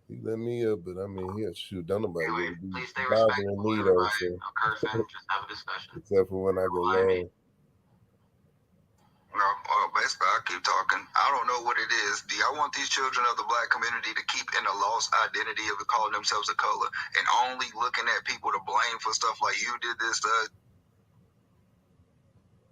He let me up, but I mean, he'll shoot. Don't nobody really be bothering me though. So. Except for when I go live. No, basically, I keep talking. I don't know what it is. Do y'all want these children of the black community to keep in a lost identity of calling themselves a color and only looking at people to blame for stuff like you did this,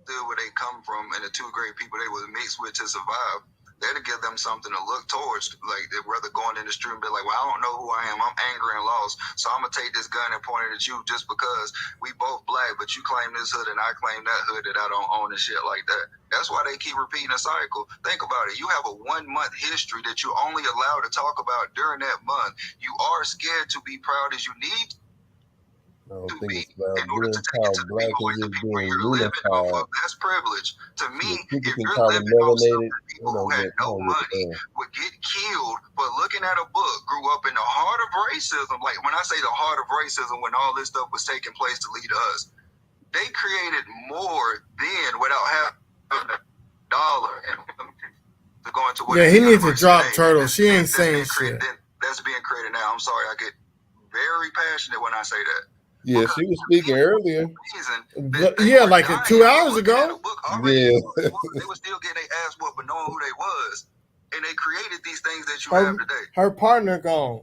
still where they come from and the two great people they was mixed with to survive? That'll give them something to look towards, like they'd rather going in the street and be like, well, I don't know who I am. I'm angry and lost. So I'm going to take this gun and point it at you just because we both black, but you claim this hood and I claim that hood that I don't own and shit like that. That's why they keep repeating the cycle. Think about it. You have a 1 month history that you only allowed to talk about during that month. You are scared to be proud as you need. I don't think it's about being called black and just being unified. That's privilege. To me, People if can you're call it living off melanated. something, people who had no money would get killed for looking at a book, grew up in the heart of racism. Like when I say the heart of racism, when all this stuff was taking place to lead us, they created more then without having a dollar and to go into what Yeah, he the needs to universe drop today. Turtle. She ain't That's saying being shit. created, that's being created now. I'm sorry, I get very passionate when I say that. Yeah, she was speaking earlier. But, yeah, like 2 hours ago. Yeah. They were still getting their ass whooped, but knowing who they was, and they created these things that you Her, have today. her partner gone.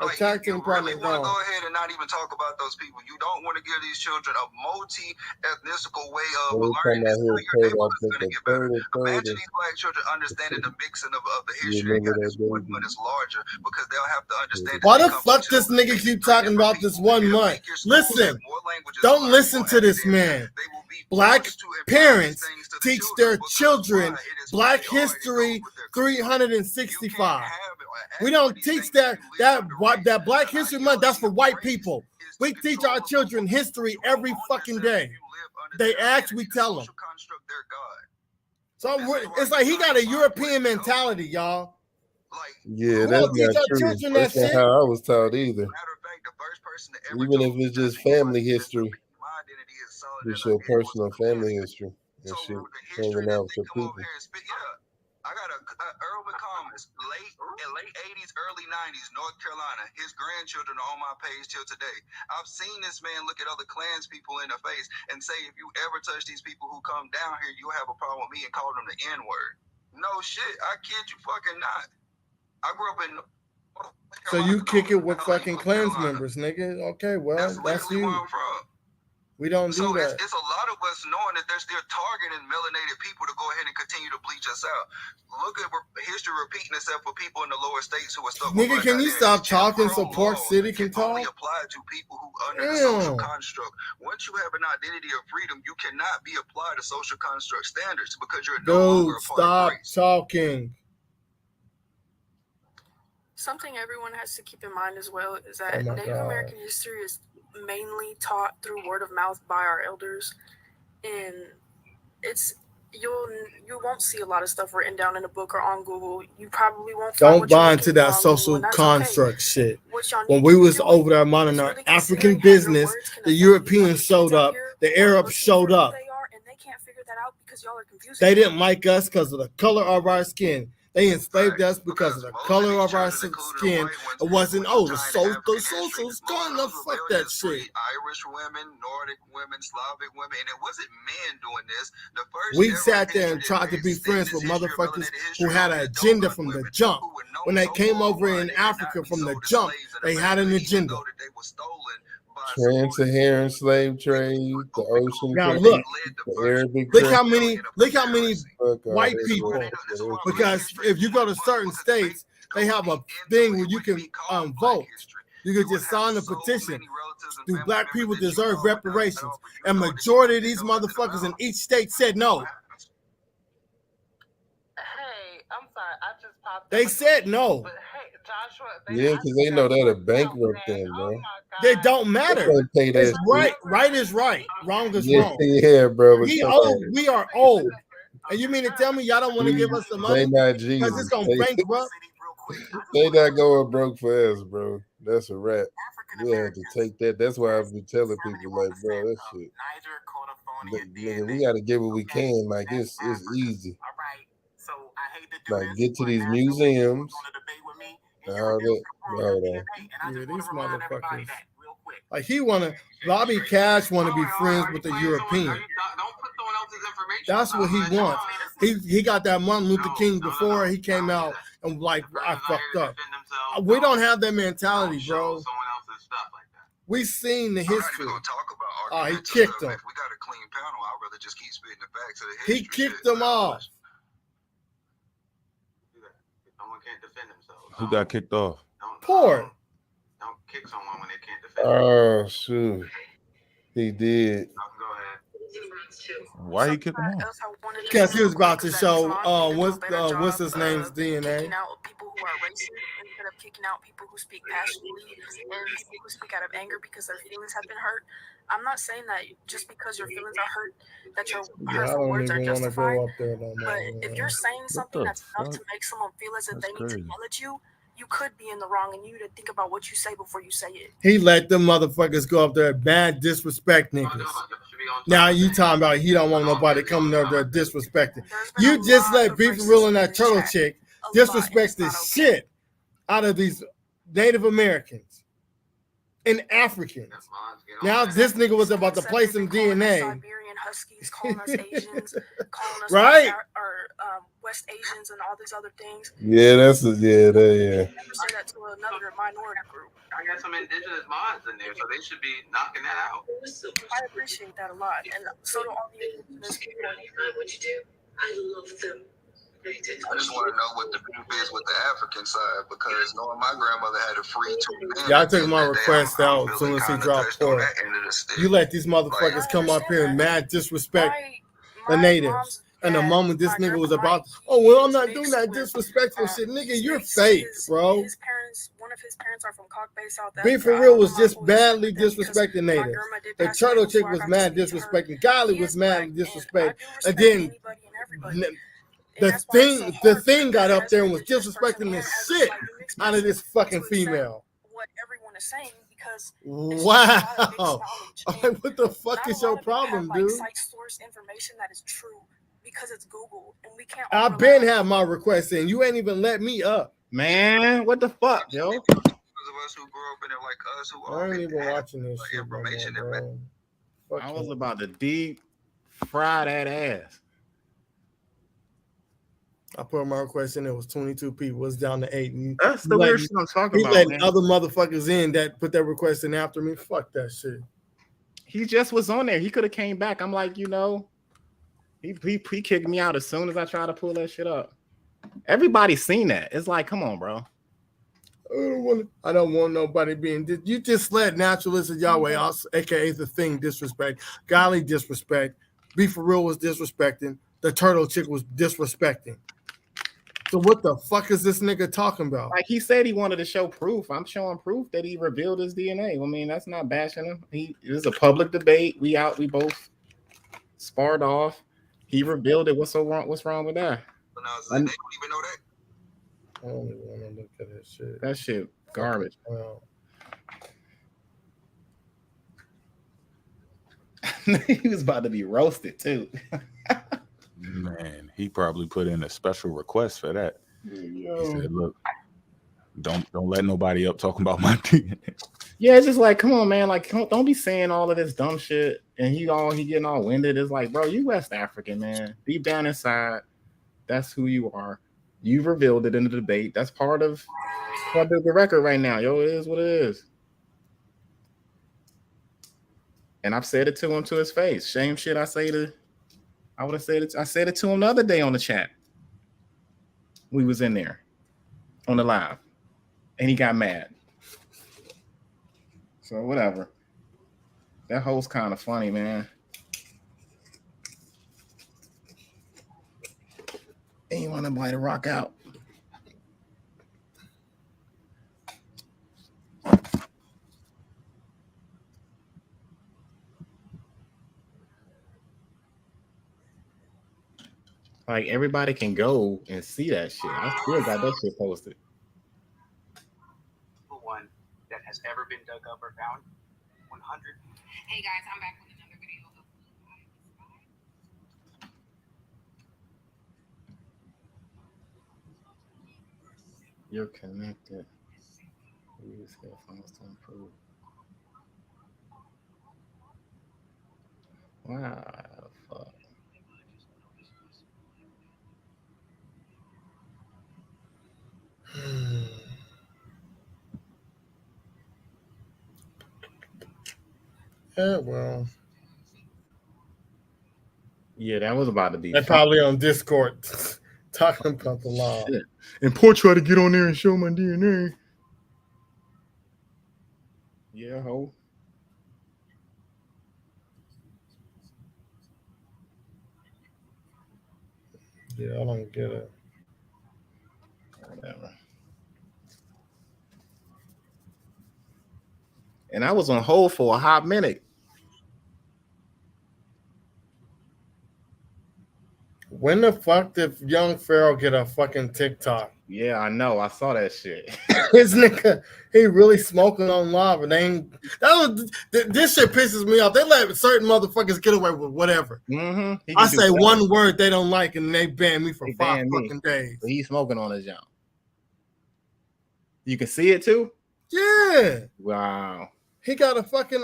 Her Like, tag you team partner really want to gone. go ahead and not even talk about those people. You don't want to give these children a multi-ethnicical way of Every learning time I this. hear Your neighborhood Turtle, I is think going to of get better. Turtle. Imagine these black children understanding the mixing of the You history and remember got that this 1 baby? month is larger because they'll have to understand Why that the fuck this nigga keep talking about this 1 month? Listen, don't listen to this man. Black parents teach their children Black history 365. We don't teach that Black History Month. That's for white people. We teach our children history every fucking day. They ask, we tell them. So it's like he got a European mentality, y'all. Yeah, We that's don't teach not our true. children that That's not shit. how I was taught either. Even if it's just family history, just your personal family history and shit, hanging out with your people. I got a Earl McComas, late 80s, early 90s, North Carolina. His grandchildren are on my page till today. I've seen this man look at other clans people in the face and say, if you ever touch these people who come down here, you'll have a problem with me, and call them the N-word. No shit, I kid you fucking not. I grew up in So you kick it with fucking Klans members, nigga. Okay, well, that's you. We don't do that. It's a lot of us knowing that they're still targeting melanated people to go ahead and continue to bleach us out. Look at history repeating itself for people in the lower states who are stuck. Nigga, can you stop talking so Park City can talk? Only apply to people who under the social construct. Once you have an identity of freedom, you cannot be applied to social construct standards because you're no longer Dude, a part of stop talking. Something everyone has to keep in mind as well is that Oh my Native God. American history is mainly taught through word of mouth by our elders, and you won't see a lot of stuff written down in a book or on Google. You probably won't. Find Don't what you're buy looking into that for on Google, social and that's construct okay. shit. What y'all When need we to be was doing over there minding is our really African considering how your business, words can the affect Europeans kids showed out up, here the who are Arabs looking showed for who up. they are, and they can't figure that out because y'all are confusing They them. didn't like us because of the color of our skin. They enslaved us because of the color of our skin. It wasn't, the social skin. No, fuck that shit. Irish women, Nordic women, Slavic women, and it wasn't men doing this. The first We sat there and tried to be friends with motherfuckers who had an agenda from the jump. When they came over in Africa from the jump, they had an agenda. Trans-Saharan slave trade, the ocean Now trade, look, the Arabic look trade. how many white that people, shit. because if you go to certain states, they have a thing where you can vote. You can just sign a petition. Do black people deserve reparations? And majority of these motherfuckers in each state said no. Hey, I'm sorry, I just popped. They said no. But hey, Joshua, Yeah, because they know that'll bankrupt them, bro. It don't matter. They can't pay that It's right. Right is right. Wrong is wrong. Yeah, bro. but We come old. on. We are old. And you mean to tell me y'all don't want to give us the money? They not Because Jesus. it's going to bankrupt. They not going broke for us, bro. That's a wrap. We had to take that. That's why I've been telling people, like, bro, that shit. Nigga, we got to get what we can. Like, it's easy. Like, get to these museums. All that. Hold on. Yeah, these motherfuckers. Like Bobby Cash want to be friends with the European. That's what he wants. He got that Martin Luther King before he came out and like, I fucked up. We don't have that mentality, bro. We seen the history. Oh, he kicked him. We got a clean panel. I'd rather just keep spitting the facts of the He history. kicked him off. Someone can't defend themselves. Who got kicked off? Poor. Don't kick someone when they can't defend Oh, shoot. He did. Why he kicked him off? Because he was about to show what's his name's DNA. up kicking out people who speak passionately and people who speak out of anger because their feelings have been hurt. I'm not saying that just because your feelings are hurt, that your Yeah, I hurtful don't words are even want to justified. go up there no more. But if you're saying something the that's enough to fuck? make someone feel as if That's they need to crazy. yell at you, you could be in the wrong, and you need to think about what you say before you say it. He let them motherfuckers go up there and bad disrespect niggas. Now you talking about he don't want nobody coming up there disrespecting. You just let Be For Real and that turtle chick disrespect the shit out of these Native Americans and Africans. Now this nigga was about to play some DNA. Siberian Huskies, calling us Asians, calling us Right. West Asians, and all these other things. Yeah, that's Never say that to another minority group. I got some indigenous mods in there, so they should be knocking that out. I appreciate that a lot, and so do all the indigenous people. What you do? I love them. I just want to know what the beef is with the African side, because knowing my grandmother had a free 2 men. Y'all took my request out as soon as he dropped pork. You let these motherfuckers come up here and mad disrespect the natives. And the moment this nigga was about, oh, well, I'm not doing that disrespectful shit. Nigga, you're fake, bro. His parents, one of his parents are from Cock Bay, South Africa. Be For Real was just badly disrespecting natives. The turtle chick was mad disrespecting. Golly was mad disrespecting. And then the thing got up there and was disrespecting the shit out of this fucking female. What everyone is saying, because wow. What the fuck is your problem, dude? Site source information that is true because it's Google, and we can't. I've been have my requests in. You ain't even let me up, man. What the fuck, yo? Those of us who grew up in it like us, who I ain't even watching this shit, information bro. I was about to deep fry that ass. I put my request in. It was 22 people. It's down to 8. And that's the weird shit I'm talking about. Letting man. other motherfuckers in that put their request in after me. Fuck that shit. He just was on there. He could have came back. I'm like, you know, he kicked me out as soon as I tried to pull that shit up. Everybody's seen that. It's like, come on, bro. I don't want nobody being. You just let Naturalist Yahweh, aka the Thing, disrespect. Golly disrespect. Be For Real was disrespecting. The turtle chick was disrespecting. So what the fuck is this nigga talking about? Like he said he wanted to show proof. I'm showing proof that he revealed his DNA. I mean, that's not bashing him. It was a public debate. We both sparred off. He revealed it. What's so wrong? What's wrong with that? But now, they don't even know that. I don't even want to look at that shit. That shit garbage. He was about to be roasted too. Man, he probably put in a special request for that. Yo. He said, "Look, don't let nobody up talking about my DNA." Yeah, it's just like, come on, man. Like, don't be saying all of this dumb shit. And he getting all winded. It's like, bro, you West African, man. Deep down inside, that's who you are. You've revealed it in the debate. That's part of the record right now. Yo, it is what it is. And I've said it to him to his face. Same shit I said it to him the other day on the chat. We was in there on the live. And he got mad. So whatever. That hole's kind of funny, man. Ain't want nobody to rock out. Like everybody can go and see that shit. I still got that shit posted. One that has ever been dug up or found. 100. Hey guys, I'm back with another video of You're connected. Use headphones to improve. Wow, fuck. Yeah, well. Yeah, that was about to be. They're probably on Discord talking about the law. Shit. And Port tried to get on there and show my DNA. Yeah, ho. Yeah, I don't get it. Whatever. And I was on hold for a hot minute. When the fuck did Young Pharaoh get a fucking TikTok? Yeah, I know. I saw that shit. His nigga, he really smoking on live, and they ain't. This shit pisses me off. They let certain motherfuckers get away with whatever. Mm-hmm. I say one word they don't like, and they ban me for They 5 banned me. fucking days. But he's smoking on his jump. You can see it too? Yeah. Wow. He got a fucking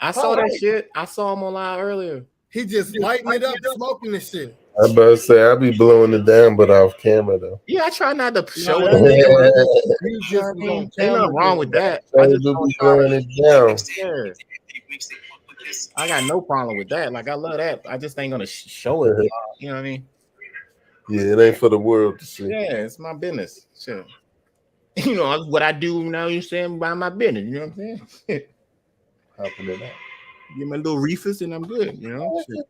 I saw that shit. I saw him on live earlier. He just lighting it up, smoking this shit. I about to say I be blowing it down, but off camera though. Yeah, I try not to show that it. He just was on Ain't camera. nothing wrong with that. I I just do don't be try blowing to. it down. Yeah. I got no problem with that. Like I love that. I just ain't gonna show it. You know what I mean? Yeah, it ain't for the world to see. Yeah, it's my business. Shit. You know what I do now. You're saying by my business. You know what I'm saying? Hopping it out. Get my little reefers and I'm good. You know. Shit.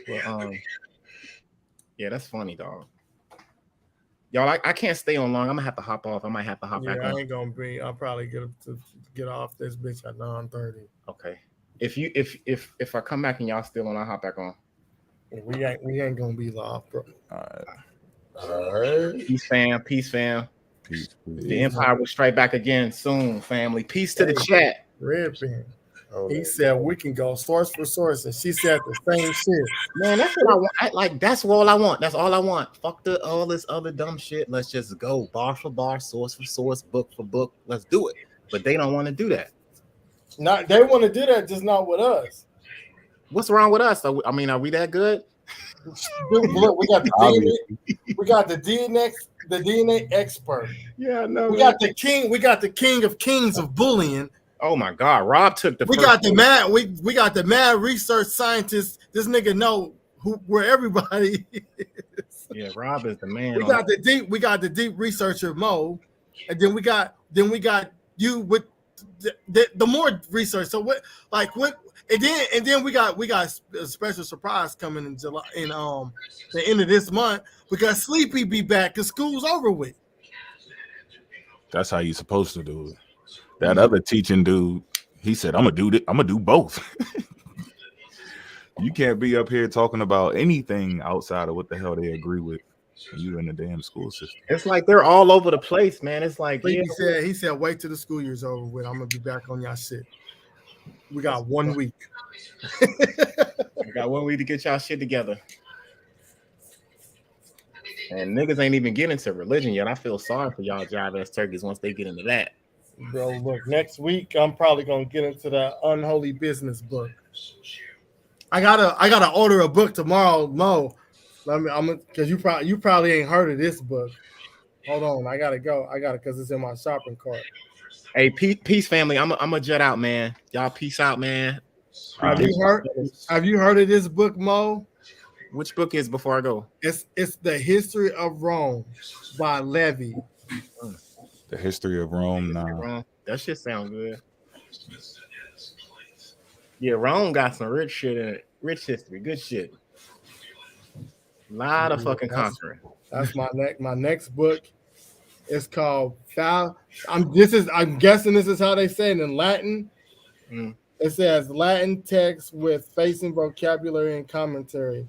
Well, yeah, that's funny, dog. Y'all, I can't stay on long. I'm gonna have to hop off. I might have to hop back Yeah, on. I ain't gonna be. I'll probably get off this bitch at 9:30. Okay. If I come back and y'all still on, I'll hop back on. We ain't gonna be live, bro. All right. Peace, fam. Peace, fam. Peace. The Empire will strike back again soon, family. Peace to the chat. Red Pen. He said we can go source for source, and she said the same shit. Man, that's what I want. That's all I want. That's all I want. Fuck all this other dumb shit. Let's just go bar for bar, source for source, book for book. Let's do it. But they don't want to do that. Not they want to do that, just not with us. What's wrong with us? I mean, are we that good? Dude, look, we got the DNA. We got the DNA expert. Yeah, I know. We got the king. We got the king of kings of bullying. Oh my God, Rob took the. We got the mad. We got the mad research scientist. This nigga know where everybody is. Yeah, Rob is the man. We got the deep researcher Mo, and then we got you with the more research. So what? And then we got a special surprise coming in July in the end of this month because Sleepy be back because school's over with. That's how you supposed to do it. That other teaching dude, he said, I'm gonna do both. You can't be up here talking about anything outside of what the hell they agree with. You in the damn school system. It's like they're all over the place, man. It's like He said, wait till the school year's over with. I'm gonna be back on y'all shit. We got 1 week. We got 1 week to get y'all shit together. And niggas ain't even getting into religion yet. I feel sorry for y'all jive ass turkeys once they get into that. Bro, look, next week I'm probably gonna get into the unholy business book. I gotta order a book tomorrow, Mo. Because you probably ain't heard of this book. Hold on, I gotta go. Because it's in my shopping cart. Hey, peace, family. I'm a jet out, man. Y'all peace out, man. Have you heard of this book, Mo? Which book is before I go? It's The History of Rome by Levy. The History of Rome. Nah. That shit sound good. Yeah, Rome got some rich shit in it. Rich history, good shit. A lot of fucking conquering. That's my next book. It's called I'm guessing this is how they say it in Latin. It says Latin text with facing vocabulary and commentary.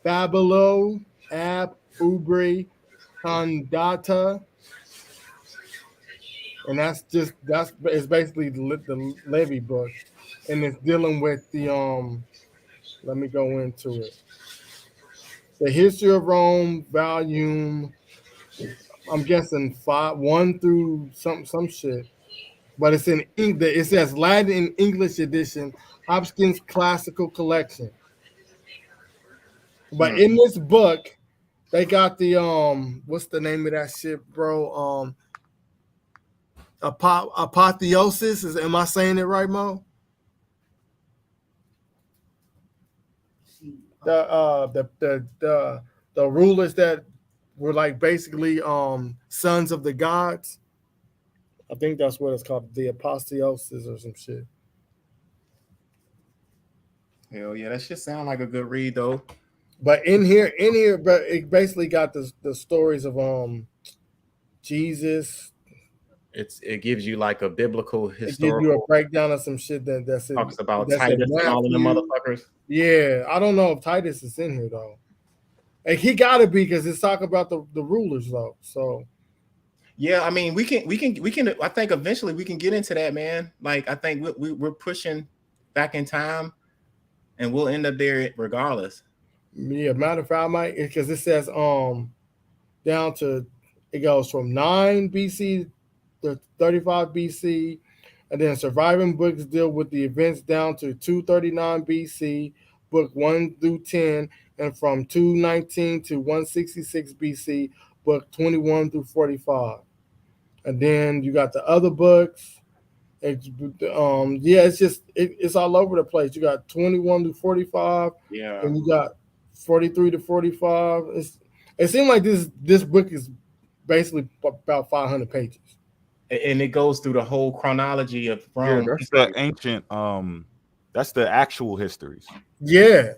Fabulo ab ubri condata. And it's basically the Levy book. And it's dealing with the let me go into it. The History of Rome, volume, I'm guessing 1 through some shit. But it's in English. It says Latin and English edition, Hopkins Classical Collection. But in this book, they got the what's the name of that shit, bro? Apotheosis. Am I saying it right, Mo? The rulers that were like basically sons of the gods. I think that's what it's called, the apotheosis or some shit. Hell yeah, that shit sound like a good read though. But in here, but it basically got the stories of Jesus it gives you like a biblical It gives historical. you a breakdown of some shit that's talks about that's in Titus and all of them Matthew. motherfuckers. Yeah, I don't know if Titus is in here though. Like, he got to be because it's talking about the rulers though. So Yeah, I mean, we can. I think eventually we can get into that, man. Like, I think we're pushing back in time, and we'll end up there regardless. yeah, matter of fact, I might, because it says down to, it goes from 9 BC to 35 BC, and then surviving books deal with the events down to 239 BC, book 1 through 10, and from 219 to 166 BC, book 21 through 45. And then you got the other books. It's it's all over the place. You got 21 to 45. Yeah. And you got 43 to 45. It seems like this book is basically about 500 pages. And it goes through the whole chronology of Rome. Yeah, that's the ancient. That's the actual histories. Yeah.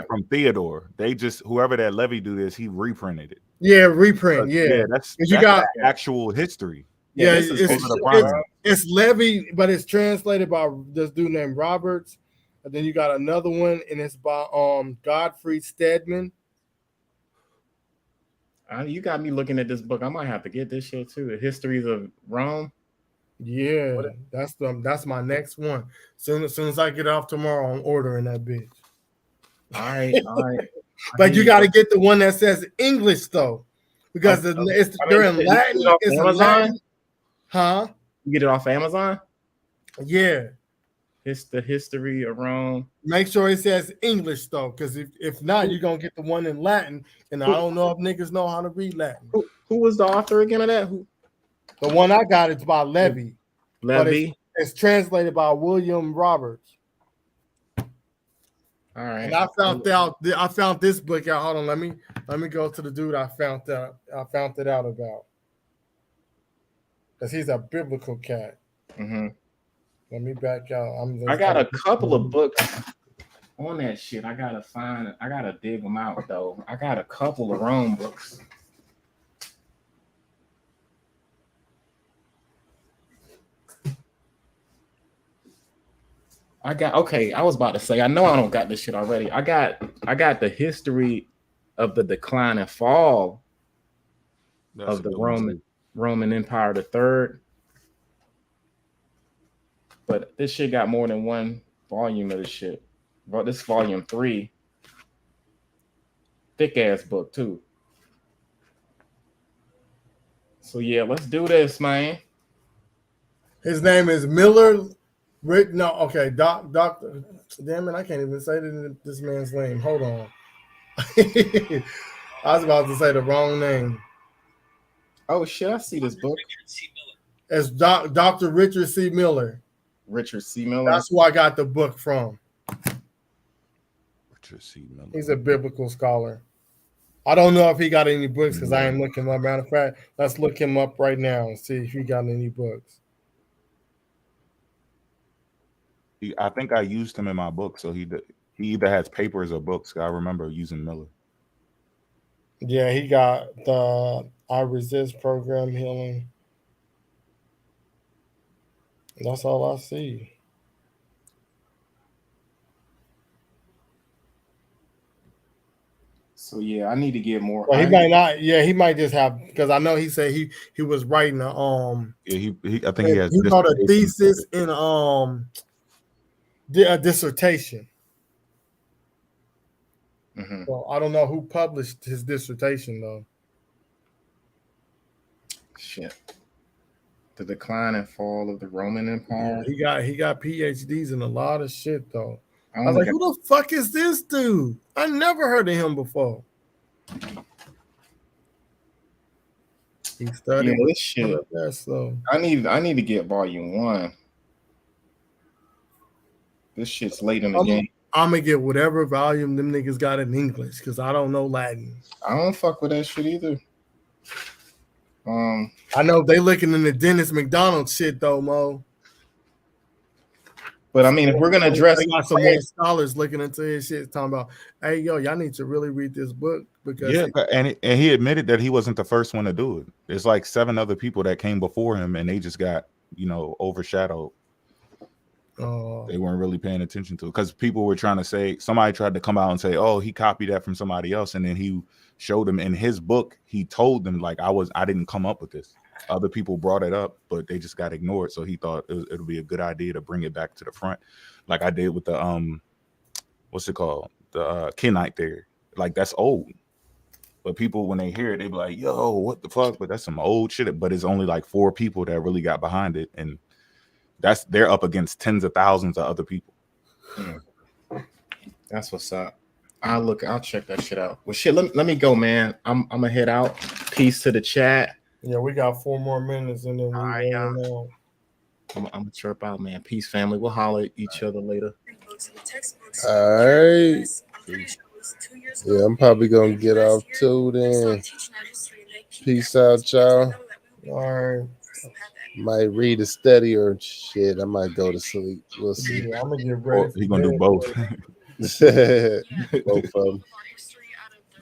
From Theodore. They just, whoever that Levy dude is, he reprinted it. Yeah, reprint. Yeah, that's you got actual history. Yeah, it's it's Levy, but it's translated by this dude named Roberts. And then you got another one, and it's by Godfrey Stedman. You got me looking at this book. I might have to get this shit too. The Histories of Rome. Yeah, that's my next one. As soon as I get off tomorrow, I'm ordering that bitch. All right. But you got to get the one that says English though, because they're in Latin. It's in Latin. Huh? You get it off Amazon? Yeah. It's the History of Rome. Make sure it says English though, because if not, you're gonna get the one in Latin, and I don't know if niggas know how to read Latin. Who was the author again of that? The one I got is by Levy. Levy. It's translated by William Roberts. All right. And I found this book out. Hold on, let me go to the dude I found it out about. Because he's a biblical cat. Mm-hmm. Let me back out. I got a couple of books on that shit. I gotta dig them out though. I got a couple of Rome books. I was about to say, I know I don't got this shit already. I got the history of the decline and fall of the Roman Empire III. But this shit got more than one volume of this shit. But this volume 3. Thick ass book too. So yeah, let's do this, man. His name is Miller. Doctor. Damn it, I can't even say this man's name. Hold on. I was about to say the wrong name. Oh shit, I see this book. It's Dr. Richard C. Miller. Richard C. Miller. That's who I got the book from. Richard C. Miller. He's a biblical scholar. I don't know if he got any books because I ain't looking up. Matter of fact, let's look him up right now and see if he got any books. I think I used him in my book, so he either has papers or books. I remember using Miller. Yeah, he got the I Resist program healing. That's all I see. So yeah, I need to get more. Well, he might not. Yeah, he might just have, because I know he said he was writing a Yeah, I think he has. He wrote a thesis in a dissertation. Mm-hmm. So I don't know who published his dissertation though. Shit. The decline and fall of the Roman Empire. He got PhDs in a lot of shit though. I was like, who the fuck is this dude? I never heard of him before. He studied this shit. So I need to get volume 1. This shit's late in the game. I'm gonna get whatever volume them niggas got in English because I don't know Latin. I don't fuck with that shit either. I know they looking in the Dennis McDonald shit though, Mo. But I mean, if we're gonna address, they got some more scholars looking into his shit, talking about, hey, yo, y'all need to really read this book because Yeah, and he admitted that he wasn't the first one to do it. There's like 7 other people that came before him, and they just got overshadowed. They weren't really paying attention to it because people were trying to say, somebody tried to come out and say, oh, he copied that from somebody else, and then he showed them in his book. He told them like I didn't come up with this. Other people brought it up, but they just got ignored. So he thought it'll be a good idea to bring it back to the front, like I did with the what's it called, the Kenite theory. Like that's old, but people when they hear it, they be like, "Yo, what the fuck?" But that's some old shit. But it's only like 4 people that really got behind it, and they're up against tens of thousands of other people. That's what's up. I'll check that shit out. Well, shit, let me go, man. I'm gonna head out. Peace to the chat. Yeah, we got 4 more minutes and then we I'm gonna chirp out, man. Peace, family. We'll holler at each other later. All right. Yeah, I'm probably gonna get off too then. Peace out, y'all. All right. Might read a study or shit. I might go to sleep. We'll see. Yeah, I'm gonna get ready. He gonna do both. Both of them.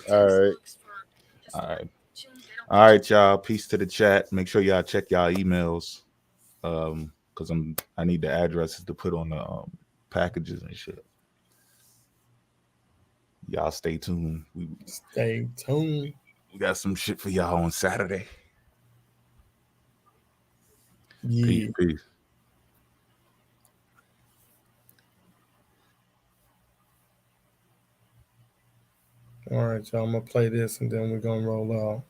All right. All right, y'all. Peace to the chat. Make sure y'all check y'all emails. Because I need the addresses to put on the packages and shit. Y'all stay tuned. Stay tuned. We got some shit for y'all on Saturday. Yeah. Peace. All right, y'all. I'm gonna play this and then we're gonna roll out.